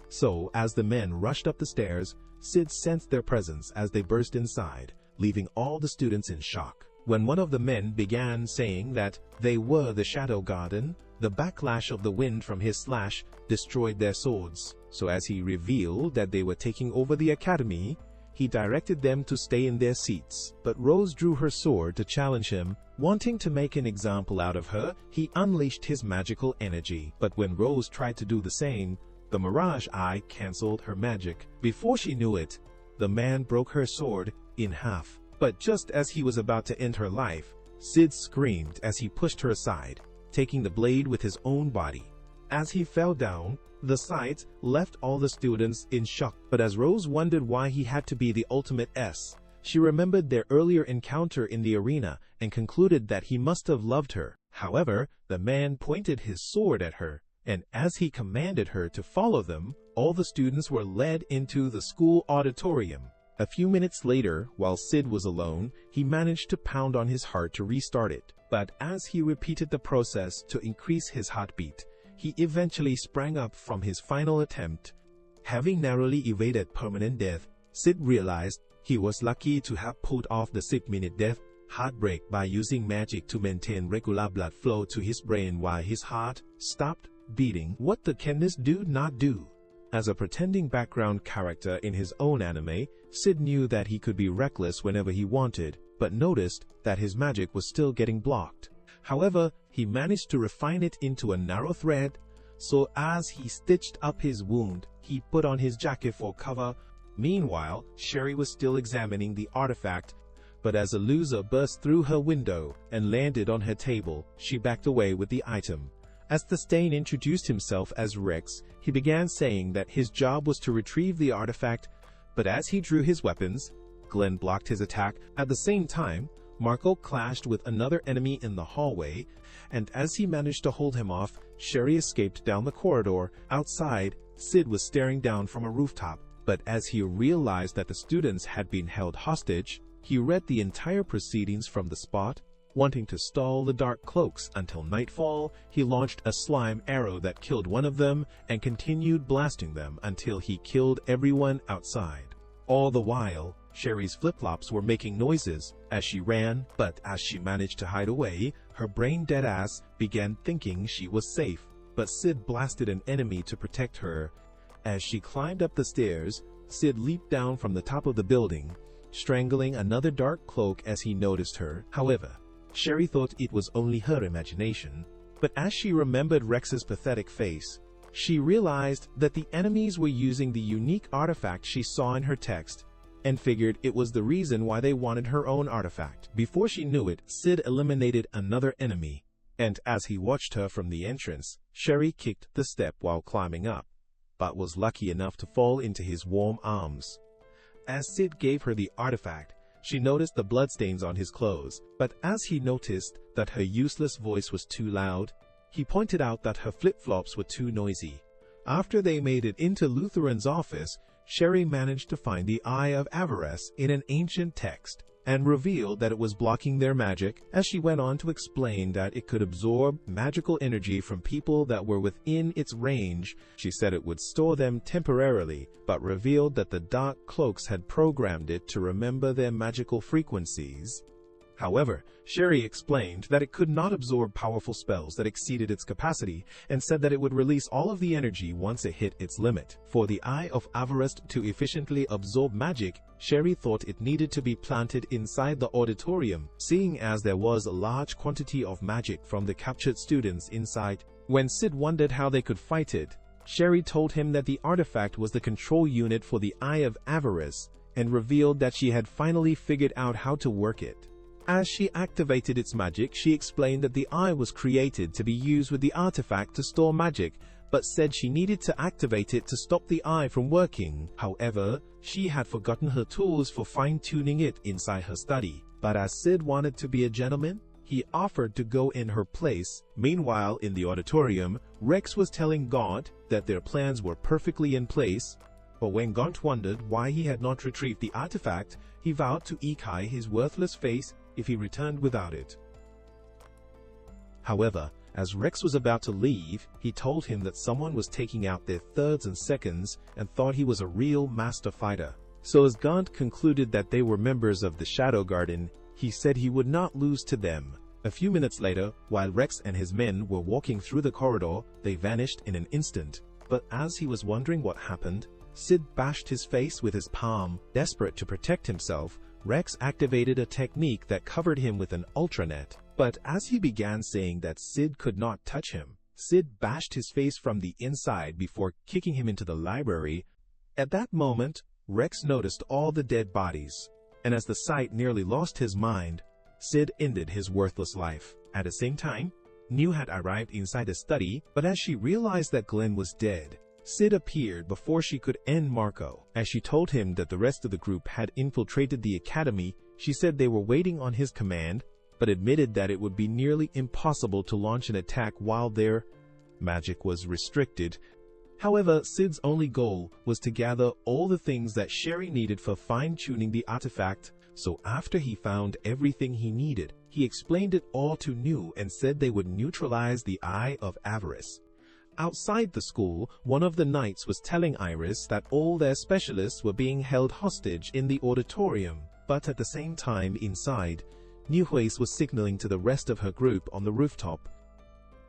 So, as the men rushed up the stairs, Sid sensed their presence as they burst inside, leaving all the students in shock. When one of the men began saying that they were the Shadow Garden, the backlash of the wind from his slash destroyed their swords. So as he revealed that they were taking over the academy, he directed them to stay in their seats. But Rose drew her sword to challenge him. Wanting to make an example out of her, he unleashed his magical energy. But when Rose tried to do the same, the Mirage Eye cancelled her magic. Before she knew it, the man broke her sword in half. But just as he was about to end her life, Sid screamed as he pushed her aside, taking the blade with his own body. As he fell down, the sight left all the students in shock. But as Rose wondered why he had to be the ultimate S, she remembered their earlier encounter in the arena and concluded that he must have loved her. However, the man pointed his sword at her, and as he commanded her to follow them, all the students were led into the school auditorium. A few minutes later, while Sid was alone, he managed to pound on his heart to restart it. But as he repeated the process to increase his heartbeat, he eventually sprang up from his final attempt. Having narrowly evaded permanent death, Sid realized he was lucky to have pulled off the 10-minute death heartbreak by using magic to maintain regular blood flow to his brain while his heart stopped beating. What can this dude not do? As a pretending background character in his own anime, Sid knew that he could be reckless whenever he wanted, but noticed that his magic was still getting blocked. However, he managed to refine it into a narrow thread, so as he stitched up his wound, he put on his jacket for cover. Meanwhile, Sherry was still examining the artifact, but as a loser burst through her window and landed on her table, she backed away with the item. As the Stain introduced himself as Rex, he began saying that his job was to retrieve the artifact, but as he drew his weapons, Glenn blocked his attack. At the same time, Marco clashed with another enemy in the hallway, and as he managed to hold him off, Sherry escaped down the corridor. Outside, Sid was staring down from a rooftop, but as he realized that the students had been held hostage, he read the entire proceedings from the spot Wanting to stall the dark cloaks until nightfall, he launched a slime arrow that killed one of them and continued blasting them until he killed everyone outside. All the while, Sherry's flip-flops were making noises as she ran, but as she managed to hide away, her brain dead-ass began thinking she was safe. But Sid blasted an enemy to protect her. As she climbed up the stairs, Sid leaped down from the top of the building, strangling another dark cloak as he noticed her. However, Sherry thought it was only her imagination. But as she remembered Rex's pathetic face, she realized that the enemies were using the unique artifact she saw in her text, and figured it was the reason why they wanted her own artifact. Before she knew it, Sid eliminated another enemy, and as he watched her from the entrance, Sherry kicked the step while climbing up, but was lucky enough to fall into his warm arms. As Sid gave her the artifact, she noticed the bloodstains on his clothes, but as he noticed that her useless voice was too loud, he pointed out that her flip-flops were too noisy. After they made it into Lutheran's office, Sherry managed to find the Eye of Avarice in an ancient text, and revealed that it was blocking their magic, as she went on to explain that it could absorb magical energy from people that were within its range. She said it would store them temporarily, but revealed that the dark cloaks had programmed it to remember their magical frequencies. However, Sherry explained that it could not absorb powerful spells that exceeded its capacity, and said that it would release all of the energy once it hit its limit. For the Eye of Avarice to efficiently absorb magic, Sherry thought it needed to be planted inside the auditorium, seeing as there was a large quantity of magic from the captured students inside. When Sid wondered how they could fight it, Sherry told him that the artifact was the control unit for the Eye of Avarice, and revealed that she had finally figured out how to work it. As she activated its magic, she explained that the eye was created to be used with the artifact to store magic, but said she needed to activate it to stop the eye from working. However, she had forgotten her tools for fine-tuning it inside her study. But as Sid wanted to be a gentleman, he offered to go in her place. Meanwhile, in the auditorium, Rex was telling Gaunt that their plans were perfectly in place. But when Gaunt wondered why he had not retrieved the artifact, he vowed to Ikai his worthless face if he returned without it. However, as Rex was about to leave, he told him that someone was taking out their thirds and seconds and thought he was a real master fighter. So as Gaunt concluded that they were members of the Shadow Garden, he said he would not lose to them. A few minutes later, while Rex and his men were walking through the corridor, they vanished in an instant. But as he was wondering what happened, Sid bashed his face with his palm. Desperate to protect himself, Rex activated a technique that covered him with an ultranet. But as he began saying that Sid could not touch him, Sid bashed his face from the inside before kicking him into the library. At that moment, Rex noticed all the dead bodies, and as the sight nearly lost his mind, Sid ended his worthless life. At the same time, New had arrived inside the study, but as she realized that Glenn was dead, Sid appeared before she could end Marco. As she told him that the rest of the group had infiltrated the academy, she said they were waiting on his command, but admitted that it would be nearly impossible to launch an attack while their magic was restricted. However, Sid's only goal was to gather all the things that Sherry needed for fine-tuning the artifact, so after he found everything he needed, he explained it all to New and said they would neutralize the Eye of Avarice. Outside the school, one of the knights was telling Iris that all their specialists were being held hostage in the auditorium, but at the same time inside, New Hui's was signaling to the rest of her group on the rooftop.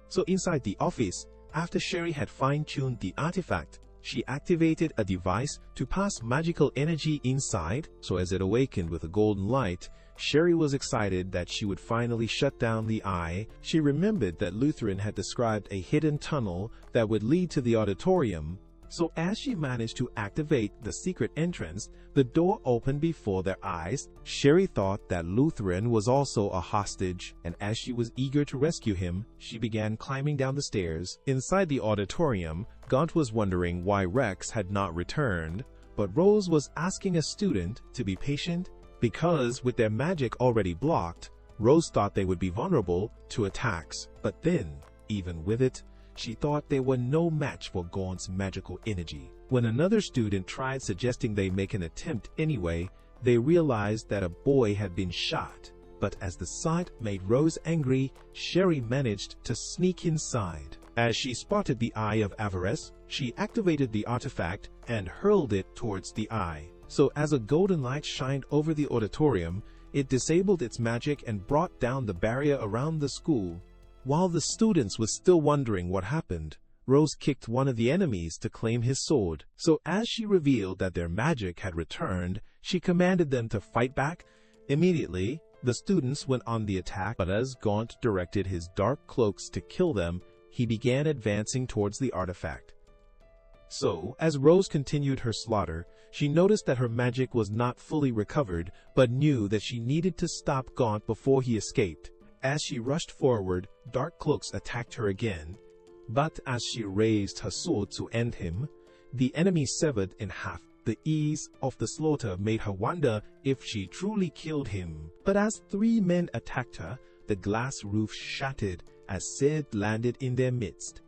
So inside the office, after Sherry had fine-tuned the artifact, she activated a device to pass magical energy inside, so as it awakened with a golden light, Sherry was excited that she would finally shut down the eye. She remembered that Lutheran had described a hidden tunnel that would lead to the auditorium. So as she managed to activate the secret entrance, the door opened before their eyes. Sherry thought that Lutheran was also a hostage, and as she was eager to rescue him, she began climbing down the stairs. Inside the auditorium, Gaunt was wondering why Rex had not returned, but Rose was asking a student to be patient, because with their magic already blocked, Rose thought they would be vulnerable to attacks. But then, even with it, she thought they were no match for Gaunt's magical energy. When another student tried suggesting they make an attempt anyway, they realized that a boy had been shot. but as the sight made Rose angry, Sherry managed to sneak inside. As she spotted the Eye of Avarice, she activated the artifact and hurled it towards the eye. So as a golden light shined over the auditorium, it disabled its magic and brought down the barrier around the school. While the students were still wondering what happened, Rose kicked one of the enemies to claim his sword. So as she revealed that their magic had returned, she commanded them to fight back. Immediately, the students went on the attack, but as Gaunt directed his dark cloaks to kill them, he began advancing towards the artifact. So, as Rose continued her slaughter, she noticed that her magic was not fully recovered, but knew that she needed to stop Gaunt before he escaped. As she rushed forward, dark cloaks attacked her again, but as she raised her sword to end him, the enemy severed in half. The ease of the slaughter made her wonder if she truly killed him. But as 3 men attacked her, the glass roof shattered as Sid landed in their midst.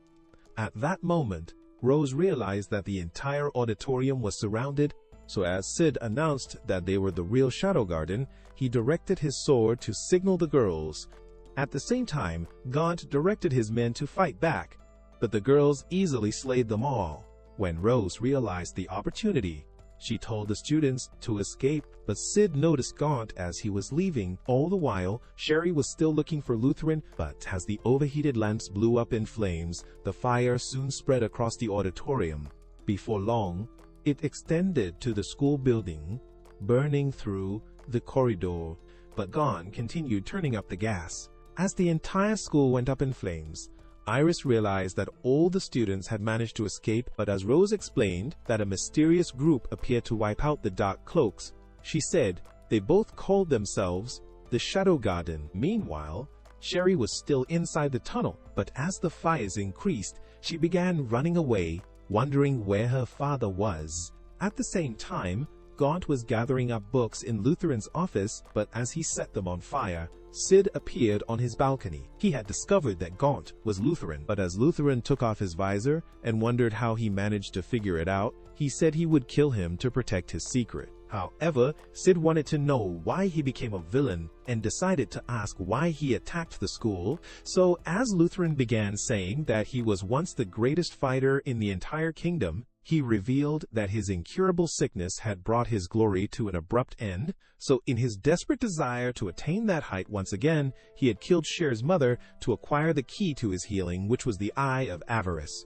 At that moment, Rose realized that the entire auditorium was surrounded, so as Sid announced that they were the real Shadow Garden, he directed his sword to signal the girls. At the same time, Gaunt directed his men to fight back, but the girls easily slayed them all. When Rose realized the opportunity, she told the students to escape, but Sid noticed Gaunt as he was leaving. All the while, Sherry was still looking for Lutheran, but as the overheated lamps blew up in flames, the fire soon spread across the auditorium. Before long, it extended to the school building, burning through the corridor, but Gaunt continued turning up the gas. As the entire school went up in flames, Iris realized that all the students had managed to escape, but as Rose explained that a mysterious group appeared to wipe out the Dark Cloaks, she said they both called themselves the Shadow Garden. Meanwhile, Sherry was still inside the tunnel, but as the fires increased, she began running away, wondering where her father was. At the same time, Gaunt was gathering up books in Lutheran's office, but as he set them on fire, Sid appeared on his balcony. He had discovered that Gaunt was Lutheran, but as Lutheran took off his visor and wondered how he managed to figure it out, he said he would kill him to protect his secret. However, Sid wanted to know why he became a villain and decided to ask why he attacked the school. So as Lutheran began saying that he was once the greatest fighter in the entire kingdom, he revealed that his incurable sickness had brought his glory to an abrupt end. So in his desperate desire to attain that height once again, he had killed Cher's mother to acquire the key to his healing, which was the Eye of Avarice.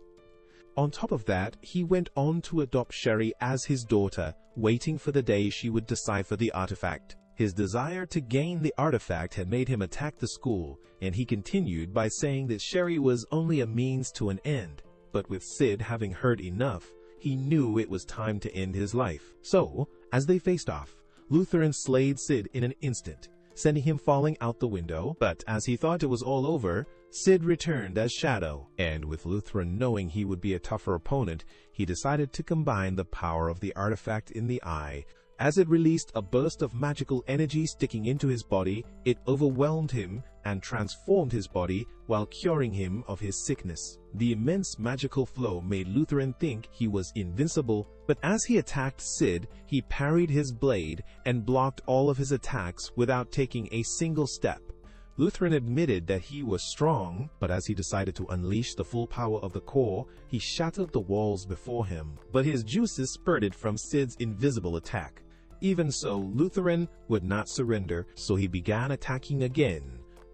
On top of that, he went on to adopt Sherry as his daughter, waiting for the day she would decipher the artifact. His desire to gain the artifact had made him attack the school, and he continued by saying that Sherry was only a means to an end. But with Sid having heard enough, he knew it was time to end his life. So, as they faced off, Lutheran slayed Sid in an instant, sending him falling out the window. But as he thought it was all over, Sid returned as Shadow, and with Lutheran knowing he would be a tougher opponent, he decided to combine the power of the artifact in the eye. As it released a burst of magical energy sticking into his body, it overwhelmed him and transformed his body while curing him of his sickness. The immense magical flow made Lutheran think he was invincible, but as he attacked Sid, he parried his blade and blocked all of his attacks without taking a single step. Lutheran admitted that he was strong, but as he decided to unleash the full power of the core, he shattered the walls before him. But his juices spurted from Sid's invisible attack. Even so, Lutheran would not surrender, so he began attacking again,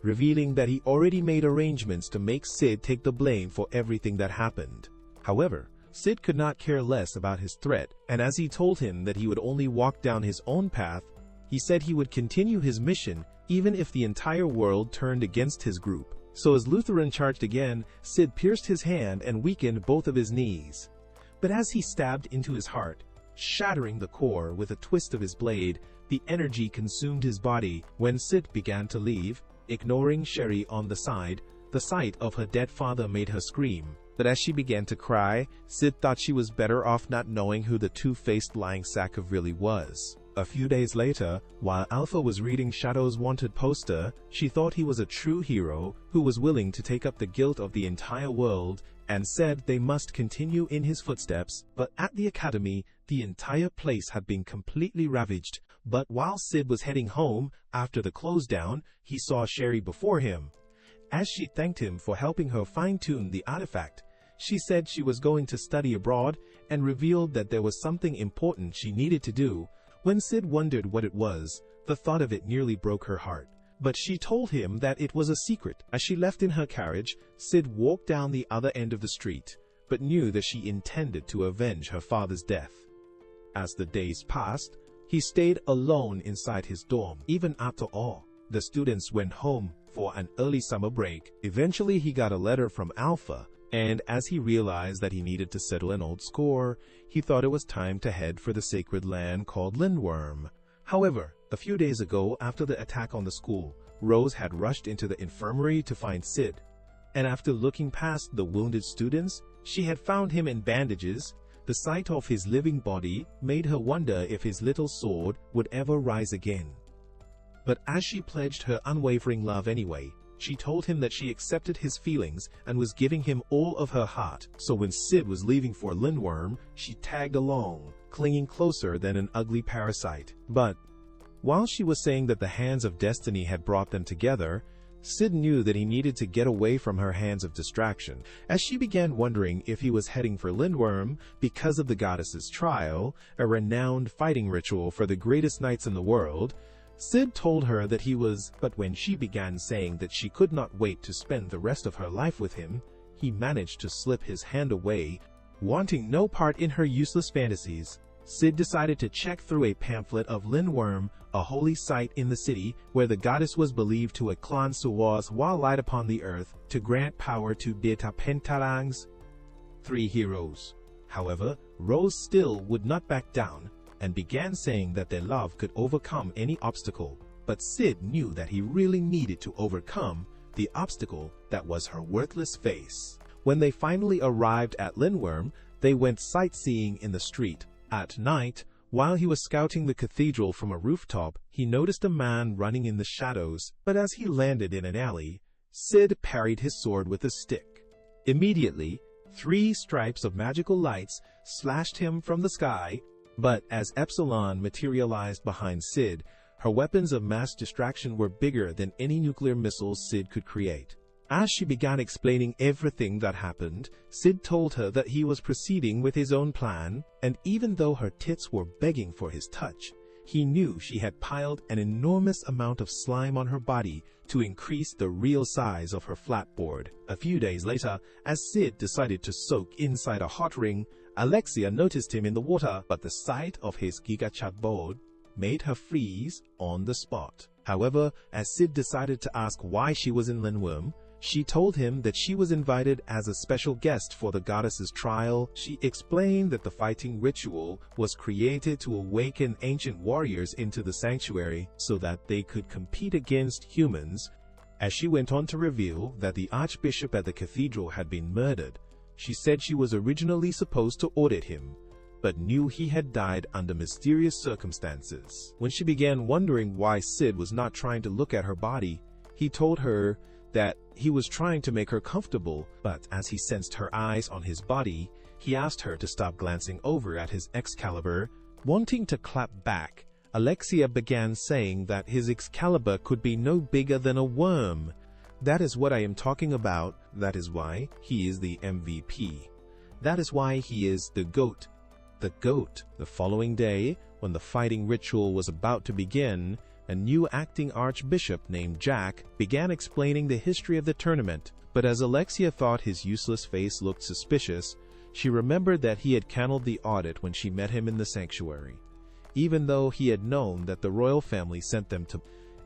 revealing that he already made arrangements to make Sid take the blame for everything that happened. However, Sid could not care less about his threat, and as he told him that he would only walk down his own path, he said he would continue his mission even if the entire world turned against his group. So as Lutheran charged again, Sid pierced his hand and weakened both of his knees. But as he stabbed into his heart, shattering the core with a twist of his blade, the energy consumed his body. When Sid began to leave, ignoring Sherry on the sight of her dead father made her scream. But as she began to cry, Sid thought she was better off not knowing who the two-faced lying sack of really was. A few days later, while Alpha was reading Shadow's wanted poster, she thought he was a true hero who was willing to take up the guilt of the entire world and said they must continue in his footsteps. But at the academy, the entire place had been completely ravaged. But while Sid was heading home, after the close down, he saw Sherry before him. As she thanked him for helping her fine-tune the artifact, she said she was going to study abroad and revealed that there was something important she needed to do. When Sid wondered what it was, the thought of it nearly broke her heart. But she told him that it was a secret. As she left in her carriage, Sid walked down the other end of the street, but knew that she intended to avenge her father's death. As the days passed, he stayed alone inside his dorm. Even after all, the students went home for an early summer break. Eventually, he got a letter from Alpha, and as he realized that he needed to settle an old score, he thought it was time to head for the sacred land called Lindworm. However, a few days ago, after the attack on the school, Rose had rushed into the infirmary to find Sid, and after looking past the wounded students, she had found him in bandages. The sight of his living body made her wonder if his little sword would ever rise again. But as she pledged her unwavering love anyway, she told him that she accepted his feelings and was giving him all of her heart. So when Sid was leaving for Lindworm, she tagged along, clinging closer than an ugly parasite. But while she was saying that the hands of destiny had brought them together, Sid knew that he needed to get away from her hands of distraction. As she began wondering if he was heading for Lindworm because of the goddess's trial, a renowned fighting ritual for the greatest knights in the world, Sid told her that he was. But when she began saying that she could not wait to spend the rest of her life with him, he managed to slip his hand away. Wanting no part in her useless fantasies, Sid decided to check through a pamphlet of Lindworm, a holy site in the city where the goddess was believed to acclaim Suwas while light upon the earth to grant power to Beta Pentarang's 3 heroes. However, Rose still would not back down and began saying that their love could overcome any obstacle. But Sid knew that he really needed to overcome the obstacle that was her worthless face. When they finally arrived at Lindworm, they went sightseeing in the street. At night, while he was scouting the cathedral from a rooftop, he noticed a man running in the shadows, but as he landed in an alley, Sid parried his sword with a stick. Immediately, 3 stripes of magical lights slashed him from the sky, but as Epsilon materialized behind Sid, her weapons of mass distraction were bigger than any nuclear missiles Sid could create. As she began explaining everything that happened, Sid told her that he was proceeding with his own plan, and even though her tits were begging for his touch, he knew she had piled an enormous amount of slime on her body to increase the real size of her flatboard. A few days later, as Sid decided to soak inside a hot ring, Alexia noticed him in the water, but the sight of his gigachat board made her freeze on the spot. However, as Sid decided to ask why she was in Lindworm, she told him that she was invited as a special guest for the goddess's trial. She explained that the fighting ritual was created to awaken ancient warriors into the sanctuary so that they could compete against humans. As she went on to reveal that the archbishop at the cathedral had been murdered, she said she was originally supposed to audit him, but knew he had died under mysterious circumstances. When she began wondering why Sid was not trying to look at her body, he told her that he was trying to make her comfortable, but as he sensed her eyes on his body, he asked her to stop glancing over at his Excalibur. Wanting to clap back, Alexia began saying that his Excalibur could be no bigger than a worm. That is what I am talking about. That is why he is the MVP. That is why he is the GOAT. The GOAT. The following day, when the fighting ritual was about to begin, a new acting archbishop named Jack began explaining the history of the tournament. But as Alexia thought his useless face looked suspicious, she remembered that he had canceled the audit when she met him in the sanctuary, even though he had known that the royal family sent them to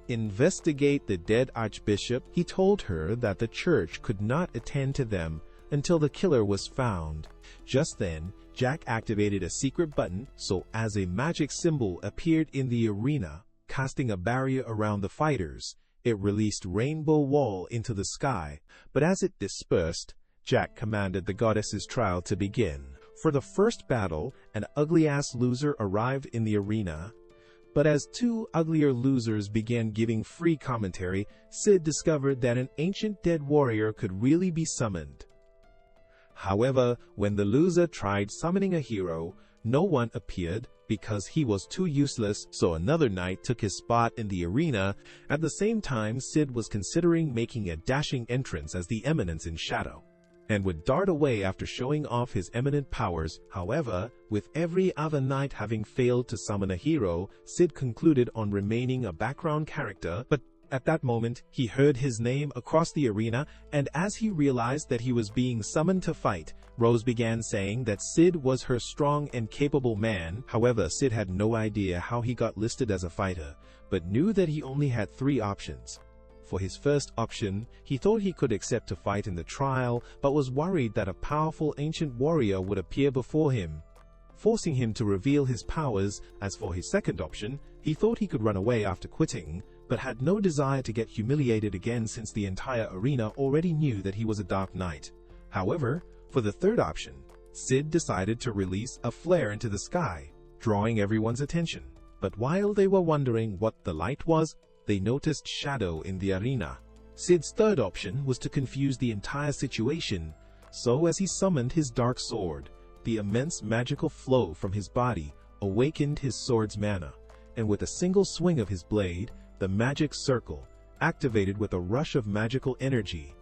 investigate the dead archbishop. He told her that the church could not attend to them until the killer was found. Just then, Jack activated a secret button, so as a magic symbol appeared in the arena, casting a barrier around the fighters. It released Rainbow Wall into the sky, but as it dispersed, Jack commanded the goddess's trial to begin. For the first battle, an ugly-ass loser arrived in the arena. But as 2 uglier losers began giving free commentary, Sid discovered that an ancient dead warrior could really be summoned. However, when the loser tried summoning a hero, no one appeared because he was too useless, so another knight took his spot in the arena. At the same time, Sid was considering making a dashing entrance as the Eminence in shadow, and would dart away after showing off his eminent powers. However, with every other knight having failed to summon a hero, Sid concluded on remaining a background character. But at that moment, he heard his name across the arena, and as he realized that he was being summoned to fight, Rose began saying that Sid was her strong and capable man. However, Sid had no idea how he got listed as a fighter, but knew that he only had 3 options. For his first option, he thought he could accept to fight in the trial, but was worried that a powerful ancient warrior would appear before him, forcing him to reveal his powers. As for his second option, he thought he could run away after quitting, but had no desire to get humiliated again since the entire arena already knew that he was a Dark Knight. However, for the third option, Sid decided to release a flare into the sky, drawing everyone's attention. But while they were wondering what the light was, they noticed shadow in the arena. Sid's third option was to confuse the entire situation, so as he summoned his dark sword, the immense magical flow from his body awakened his sword's mana, and with a single swing of his blade, the magic circle activated with a rush of magical energy.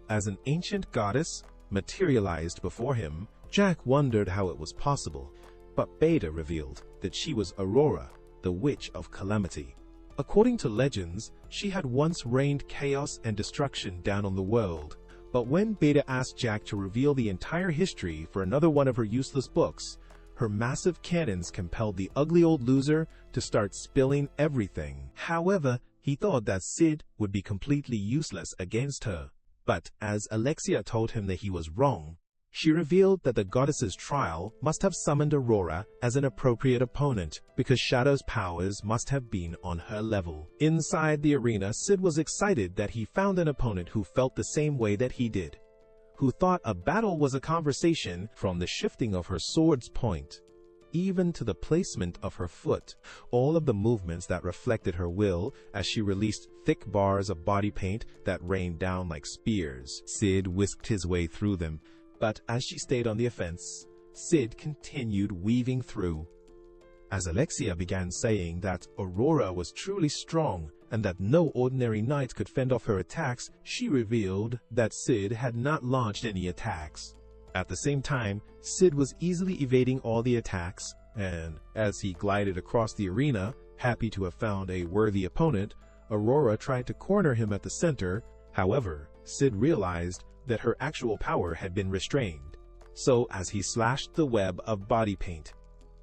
As an ancient goddess materialized before him, Jack wondered how it was possible, but Beta revealed that she was Aurora, the Witch of Calamity. According to legends, she had once rained chaos and destruction down on the world, but when Beta asked Jack to reveal the entire history for another one of her useless books, her massive cannons compelled the ugly old loser to start spilling everything. However, he thought that Sid would be completely useless against her. But as Alexia told him that he was wrong, she revealed that the goddess's trial must have summoned Aurora as an appropriate opponent, because Shadow's powers must have been on her level. Inside the arena, Sid was excited that he found an opponent who felt the same way that he did, who thought a battle was a conversation, from the shifting of her sword's point, even to the placement of her foot, all of the movements that reflected her will as she released thick bars of body paint that rained down like spears. Sid whisked his way through them, but as she stayed on the offense, Sid continued weaving through. As Alexia began saying that Aurora was truly strong and that no ordinary knight could fend off her attacks, she revealed that Sid had not launched any attacks. At the same time, Sid was easily evading all the attacks, and as he glided across the arena, happy to have found a worthy opponent, Aurora tried to corner him at the center. However, Sid realized that her actual power had been restrained. So as he slashed the web of body paint,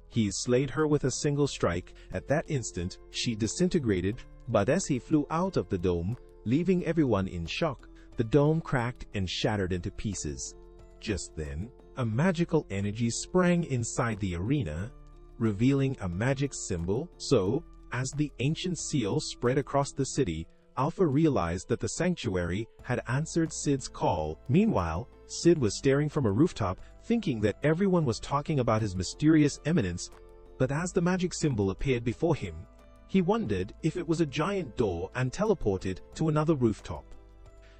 he slayed her with a single strike. At that instant, she disintegrated, but as he flew out of the dome, leaving everyone in shock, the dome cracked and shattered into pieces. Just then, a magical energy sprang inside the arena, revealing a magic symbol. So, as the ancient seal spread across the city, Alpha realized that the sanctuary had answered Sid's call. Meanwhile, Sid was staring from a rooftop, thinking that everyone was talking about his mysterious eminence, but as the magic symbol appeared before him, he wondered if it was a giant door and teleported to another rooftop.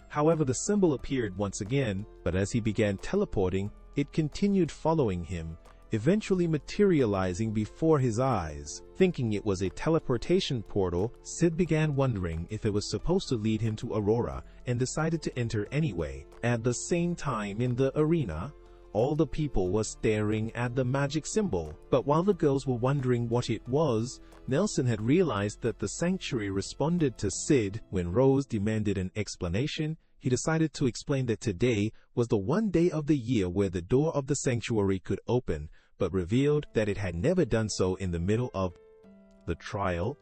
However, the symbol appeared once again, but as he began teleporting, it continued following him, eventually materializing before his eyes. Thinking it was a teleportation portal, Sid began wondering if it was supposed to lead him to Aurora, and decided to enter anyway. At the same time in the arena, all the people were staring at the magic symbol, but while the girls were wondering what it was, Nelson had realized that the sanctuary responded to Sid. When Rose demanded an explanation, he decided to explain that today was the one day of the year where the door of the sanctuary could open, but revealed that it had never done so in the middle of the trial.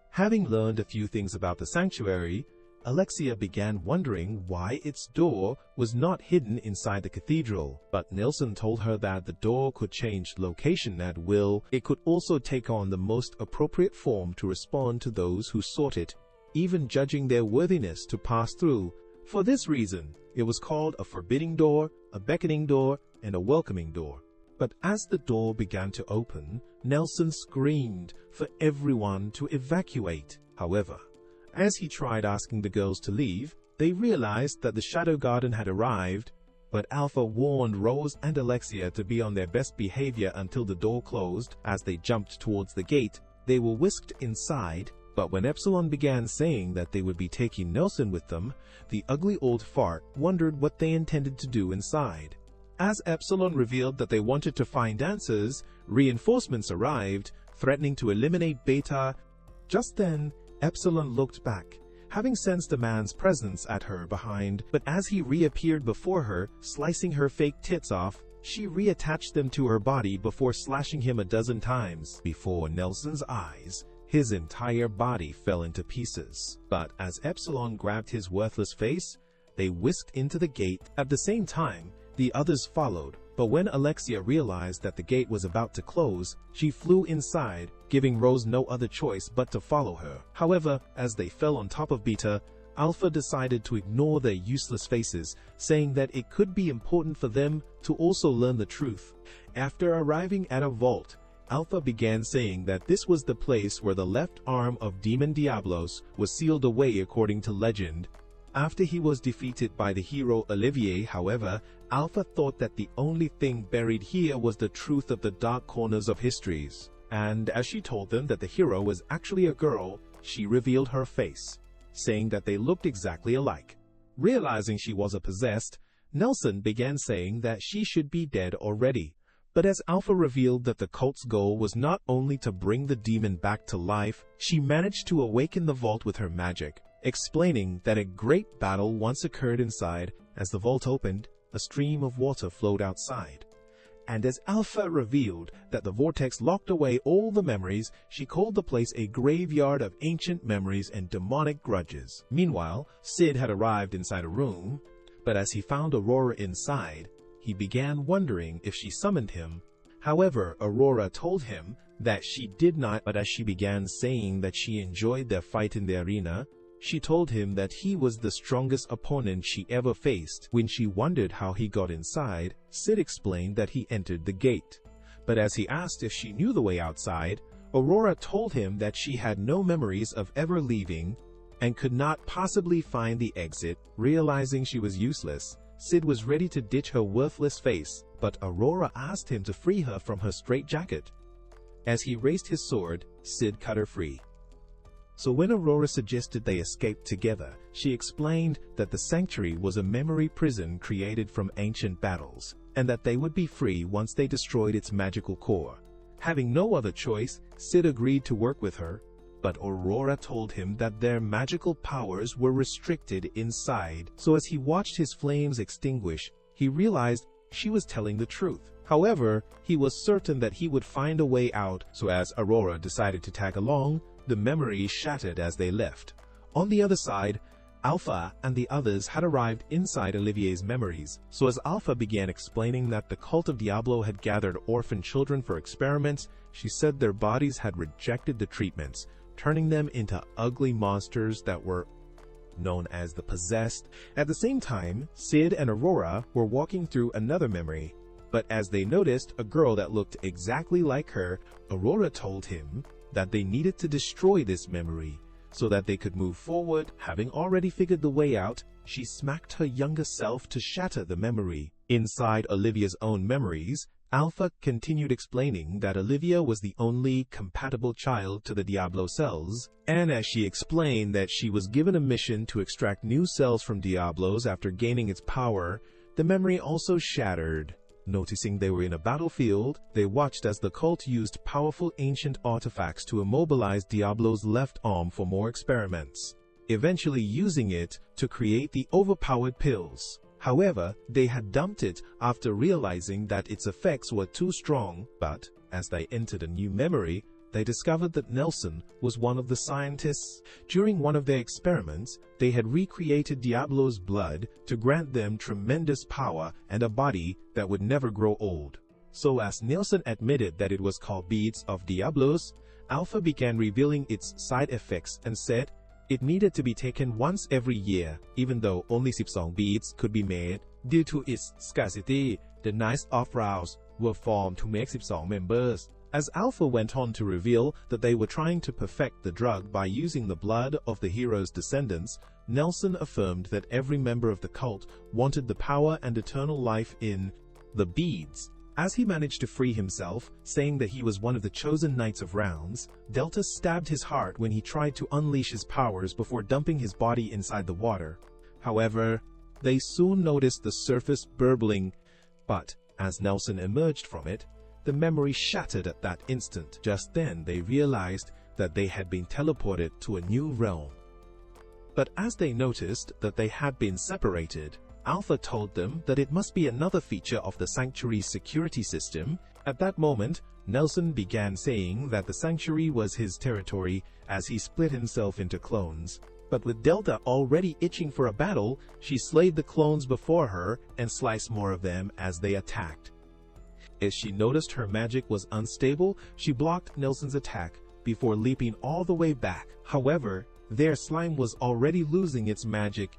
Having learned a few things about the sanctuary, Alexia began wondering why its door was not hidden inside the cathedral, but Nelson told her that the door could change location at will. It could also take on the most appropriate form to respond to those who sought it, even judging their worthiness to pass through. For this reason, it was called a forbidding door, a beckoning door, and a welcoming door. But as the door began to open, Nelson screamed for everyone to evacuate. However, as he tried asking the girls to leave, they realized that the Shadow Garden had arrived, But Alpha warned Rose and Alexia to be on their best behavior until the door closed. As they jumped towards the gate, they were whisked inside. But when Epsilon began saying that they would be taking Nelson with them, the ugly old fart wondered what they intended to do inside. As Epsilon revealed that they wanted to find answers, reinforcements arrived, threatening to eliminate Beta. Just then, Epsilon looked back, having sensed a man's presence at her behind, but as he reappeared before her, slicing her fake tits off, she reattached them to her body before slashing him a dozen times. Before Nelson's eyes, his entire body fell into pieces. But as Epsilon grabbed his worthless face, they whisked into the gate. At the same time, the others followed, but when Alexia realized that the gate was about to close, she flew inside, giving Rose no other choice but to follow her. However, as they fell on top of Beta, Alpha decided to ignore their useless faces, saying that it could be important for them to also learn the truth. After arriving at a vault, Alpha began saying that this was the place where the left arm of Demon Diablos was sealed away according to legend. After he was defeated by the hero Olivier, however, Alpha thought that the only thing buried here was the truth of the dark corners of histories. And as she told them that the hero was actually a girl, she revealed her face, saying that they looked exactly alike. Realizing she was a possessed, Nelson began saying that she should be dead already. But as Alpha revealed that the cult's goal was not only to bring the demon back to life, she managed to awaken the vault with her magic, explaining that a great battle once occurred inside. As the vault opened, a stream of water flowed outside. And as Alpha revealed that the vortex locked away all the memories, she called the place a graveyard of ancient memories and demonic grudges. Meanwhile, Sid had arrived inside a room, but as he found Aurora inside, he began wondering if she summoned him. However, Aurora told him that she did not, but as she began saying that she enjoyed their fight in the arena, she told him that he was the strongest opponent she ever faced. When she wondered how he got inside, Sid explained that he entered the gate. But as he asked if she knew the way outside, Aurora told him that she had no memories of ever leaving and could not possibly find the exit. Realizing she was useless, Sid was ready to ditch her worthless face, but Aurora asked him to free her from her straitjacket. As he raised his sword, Sid cut her free. So when Aurora suggested they escape together, she explained that the sanctuary was a memory prison created from ancient battles, and that they would be free once they destroyed its magical core. Having no other choice, Sid agreed to work with her, but Aurora told him that their magical powers were restricted inside. So as he watched his flames extinguish, he realized she was telling the truth. However, he was certain that he would find a way out, so as Aurora decided to tag along, the memories shattered as they left. On the other side, Alpha and the others had arrived inside Olivier's memories, so as Alpha began explaining that the cult of Diablo had gathered orphan children for experiments, she said their bodies had rejected the treatments, turning them into ugly monsters that were known as the possessed. At the same time, Sid and Aurora were walking through another memory, but as they noticed a girl that looked exactly like her, Aurora told him that they needed to destroy this memory so that they could move forward. Having already figured the way out, she smacked her younger self to shatter the memory. Inside Olivia's own memories, Alpha continued explaining that Olivia was the only compatible child to the Diablo cells, and as she explained that she was given a mission to extract new cells from Diablos after gaining its power, the memory also shattered. Noticing they were in a battlefield, they watched as the cult used powerful ancient artifacts to immobilize Diablo's left arm for more experiments, eventually using it to create the overpowered pills. However, they had dumped it after realizing that its effects were too strong, but as they entered a new memory, they discovered that Nelson was one of the scientists. During one of their experiments, they had recreated Diablo's blood to grant them tremendous power and a body that would never grow old. So as Nelson admitted that it was called Beads of Diablos, Alpha began revealing its side effects and said it needed to be taken once every year, even though only 12 beads could be made. Due to its scarcity, the Knights of Rounds were formed to make 12 members. As Alpha went on to reveal that they were trying to perfect the drug by using the blood of the hero's descendants, Nelson affirmed that every member of the cult wanted the power and eternal life in the beads. As he managed to free himself, saying that he was one of the chosen Knights of Rounds, Delta stabbed his heart when he tried to unleash his powers before dumping his body inside the water. However, they soon noticed the surface burbling, but as Nelson emerged from it, the memory shattered at that instant. Just then they realized that they had been teleported to a new realm. But as they noticed that they had been separated, Alpha told them that it must be another feature of the Sanctuary's security system. At that moment, Nelson began saying that the Sanctuary was his territory as he split himself into clones. But with Delta already itching for a battle, she slayed the clones before her and sliced more of them as they attacked. As she noticed her magic was unstable, she blocked Nelson's attack before leaping all the way back. However, their slime was already losing its magic.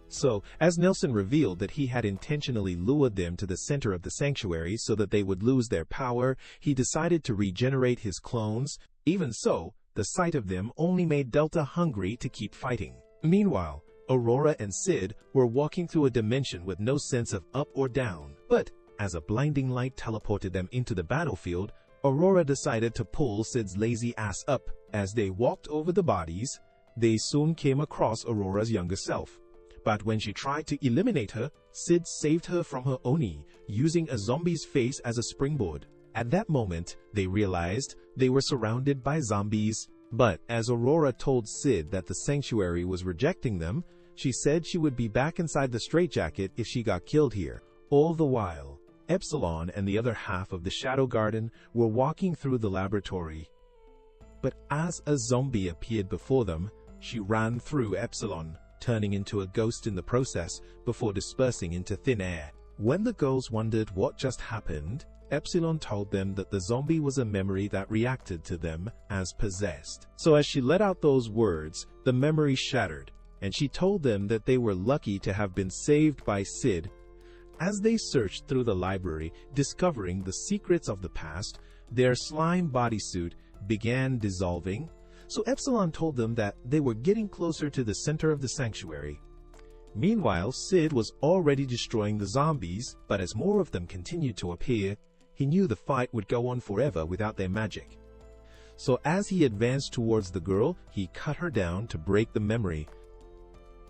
So, as Nelson revealed that he had intentionally lured them to the center of the sanctuary so that they would lose their power, he decided to regenerate his clones. Even so, the sight of them only made Delta hungry to keep fighting. Meanwhile, Aurora and Sid were walking through a dimension with no sense of up or down. But as a blinding light teleported them into the battlefield, Aurora decided to pull Sid's lazy ass up. As they walked over the bodies, they soon came across Aurora's younger self. But when she tried to eliminate her, Sid saved her from her Oni, using a zombie's face as a springboard. At that moment, they realized they were surrounded by zombies. But as Aurora told Sid that the sanctuary was rejecting them, she said she would be back inside the straitjacket if she got killed here. All the while, Epsilon and the other half of the Shadow Garden were walking through the laboratory. But as a zombie appeared before them, she ran through Epsilon, turning into a ghost in the process before dispersing into thin air. When the girls wondered what just happened, Epsilon told them that the zombie was a memory that reacted to them as possessed. So as she let out those words, the memory shattered, and she told them that they were lucky to have been saved by Sid. As they searched through the library, discovering the secrets of the past, their slime bodysuit began dissolving. So Epsilon told them that they were getting closer to the center of the sanctuary. Meanwhile, Sid was already destroying the zombies, but as more of them continued to appear, he knew the fight would go on forever without their magic. So as he advanced towards the girl, he cut her down to break the memory.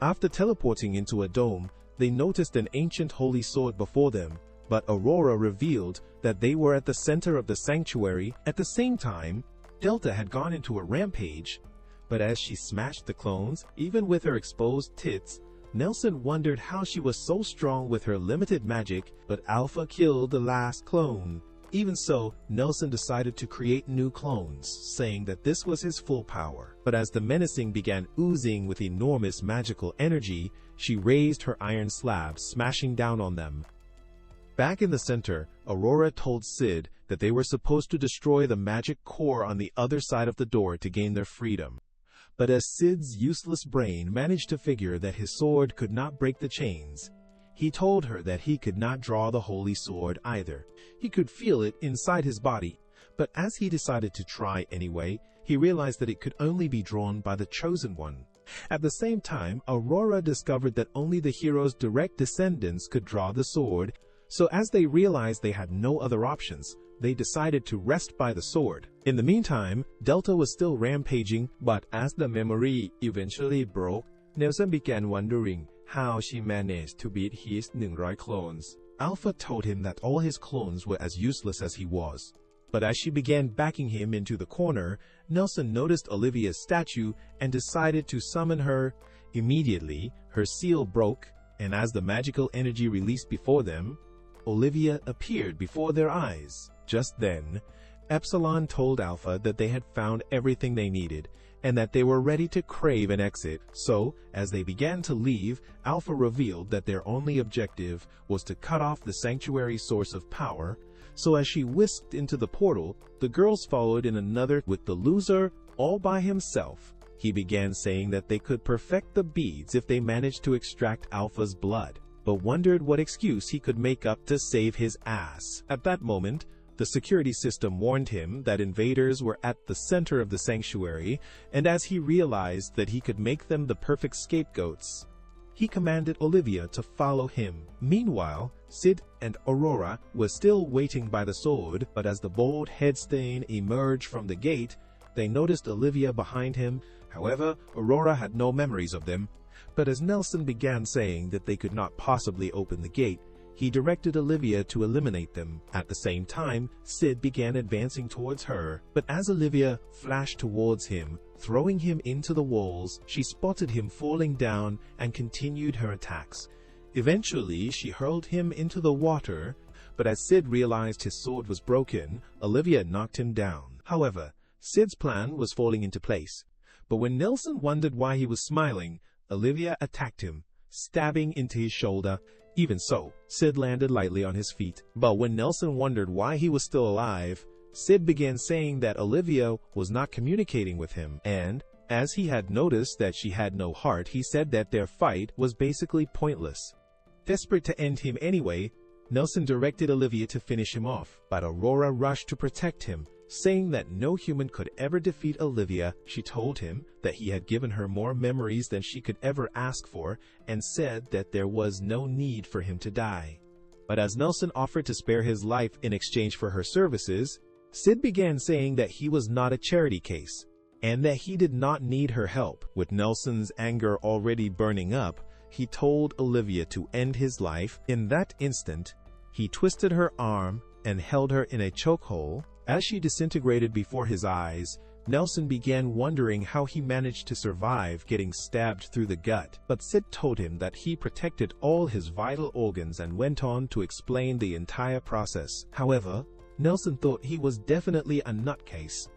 After teleporting into a dome, they noticed an ancient holy sword before them, but Aurora revealed that they were at the center of the sanctuary. At the same time, Delta had gone into a rampage, but as she smashed the clones, even with her exposed tits, Nelson wondered how she was so strong with her limited magic, but Alpha killed the last clone. Even so, Nelson decided to create new clones, saying that this was his full power. But as the menacing began oozing with enormous magical energy, she raised her iron slab, smashing down on them. Back in the center, Aurora told Sid that they were supposed to destroy the magic core on the other side of the door to gain their freedom. But as Sid's useless brain managed to figure that his sword could not break the chains, he told her that he could not draw the holy sword either. He could feel it inside his body, but as he decided to try anyway, he realized that it could only be drawn by the chosen one. At the same time, Aurora discovered that only the hero's direct descendants could draw the sword, so as they realized they had no other options, they decided to rest by the sword. In the meantime, Delta was still rampaging, but as the memory eventually broke, Nelson began wondering how she managed to beat his 100 clones. Alpha told him that all his clones were as useless as he was. But as she began backing him into the corner, Nelson noticed Olivia's statue and decided to summon her. Immediately, her seal broke, and as the magical energy released before them, Olivia appeared before their eyes. Just then, Epsilon told Alpha that they had found everything they needed, and that they were ready to crave an exit. So, as they began to leave, Alpha revealed that their only objective was to cut off the sanctuary's source of power. So as she whisked into the portal, the girls followed in another with the loser all by himself. He began saying that they could perfect the beads if they managed to extract Alpha's blood, but wondered what excuse he could make up to save his ass. At that moment, The security system warned him that invaders were at the center of the sanctuary, and as he realized that he could make them the perfect scapegoats, he commanded Olivia to follow him. Meanwhile, Sid and Aurora were still waiting by the sword, but as the bold head stain emerged from the gate, they noticed Olivia behind him. However, Aurora had no memories of them, but as Nelson began saying that they could not possibly open the gate, he directed Olivia to eliminate them. At the same time, Sid began advancing towards her, but as Olivia flashed towards him, throwing him into the walls, she spotted him falling down and continued her attacks. Eventually, she hurled him into the water, but as Sid realized his sword was broken, Olivia knocked him down. However, Sid's plan was falling into place, but when Nelson wondered why he was smiling, Olivia attacked him, stabbing into his shoulder. Even so, Sid landed lightly on his feet. But when Nelson wondered why he was still alive, Sid began saying that Olivia was not communicating with him, and, as he had noticed that she had no heart, he said that their fight was basically pointless. Desperate to end him anyway, Nelson directed Olivia to finish him off, but Aurora rushed to protect him, saying that no human could ever defeat Olivia. She told him that he had given her more memories than she could ever ask for, and said that there was no need for him to die. But as Nelson offered to spare his life in exchange for her services, Sid began saying that he was not a charity case, and that he did not need her help. With Nelson's anger already burning up, he told Olivia to end his life. In that instant, he twisted her arm and held her in a chokehold. As she disintegrated before his eyes, Nelson began wondering how he managed to survive getting stabbed through the gut, but Sid told him that he protected all his vital organs and went on to explain the entire process. However, Nelson thought he was definitely a nutcase.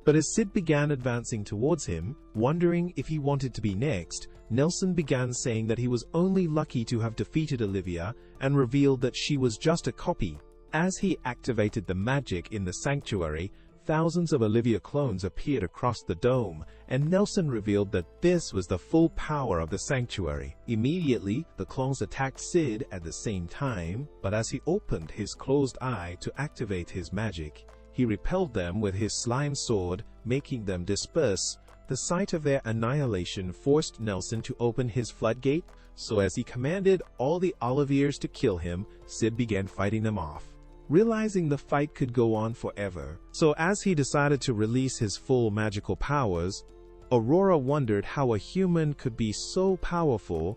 But as Sid began advancing towards him, wondering if he wanted to be next, Nelson began saying that he was only lucky to have defeated Olivia and revealed that she was just a copy. As he activated the magic in the sanctuary, thousands of Olivia clones appeared across the dome, and Nelson revealed that this was the full power of the sanctuary. Immediately, the clones attacked Sid at the same time, but as he opened his closed eye to activate his magic, he repelled them with his slime sword, making them disperse. The sight of their annihilation forced Nelson to open his floodgate, so as he commanded all the Oliviers to kill him, Sid began fighting them off, realizing the fight could go on forever. So as he decided to release his full magical powers, Aurora wondered how a human could be so powerful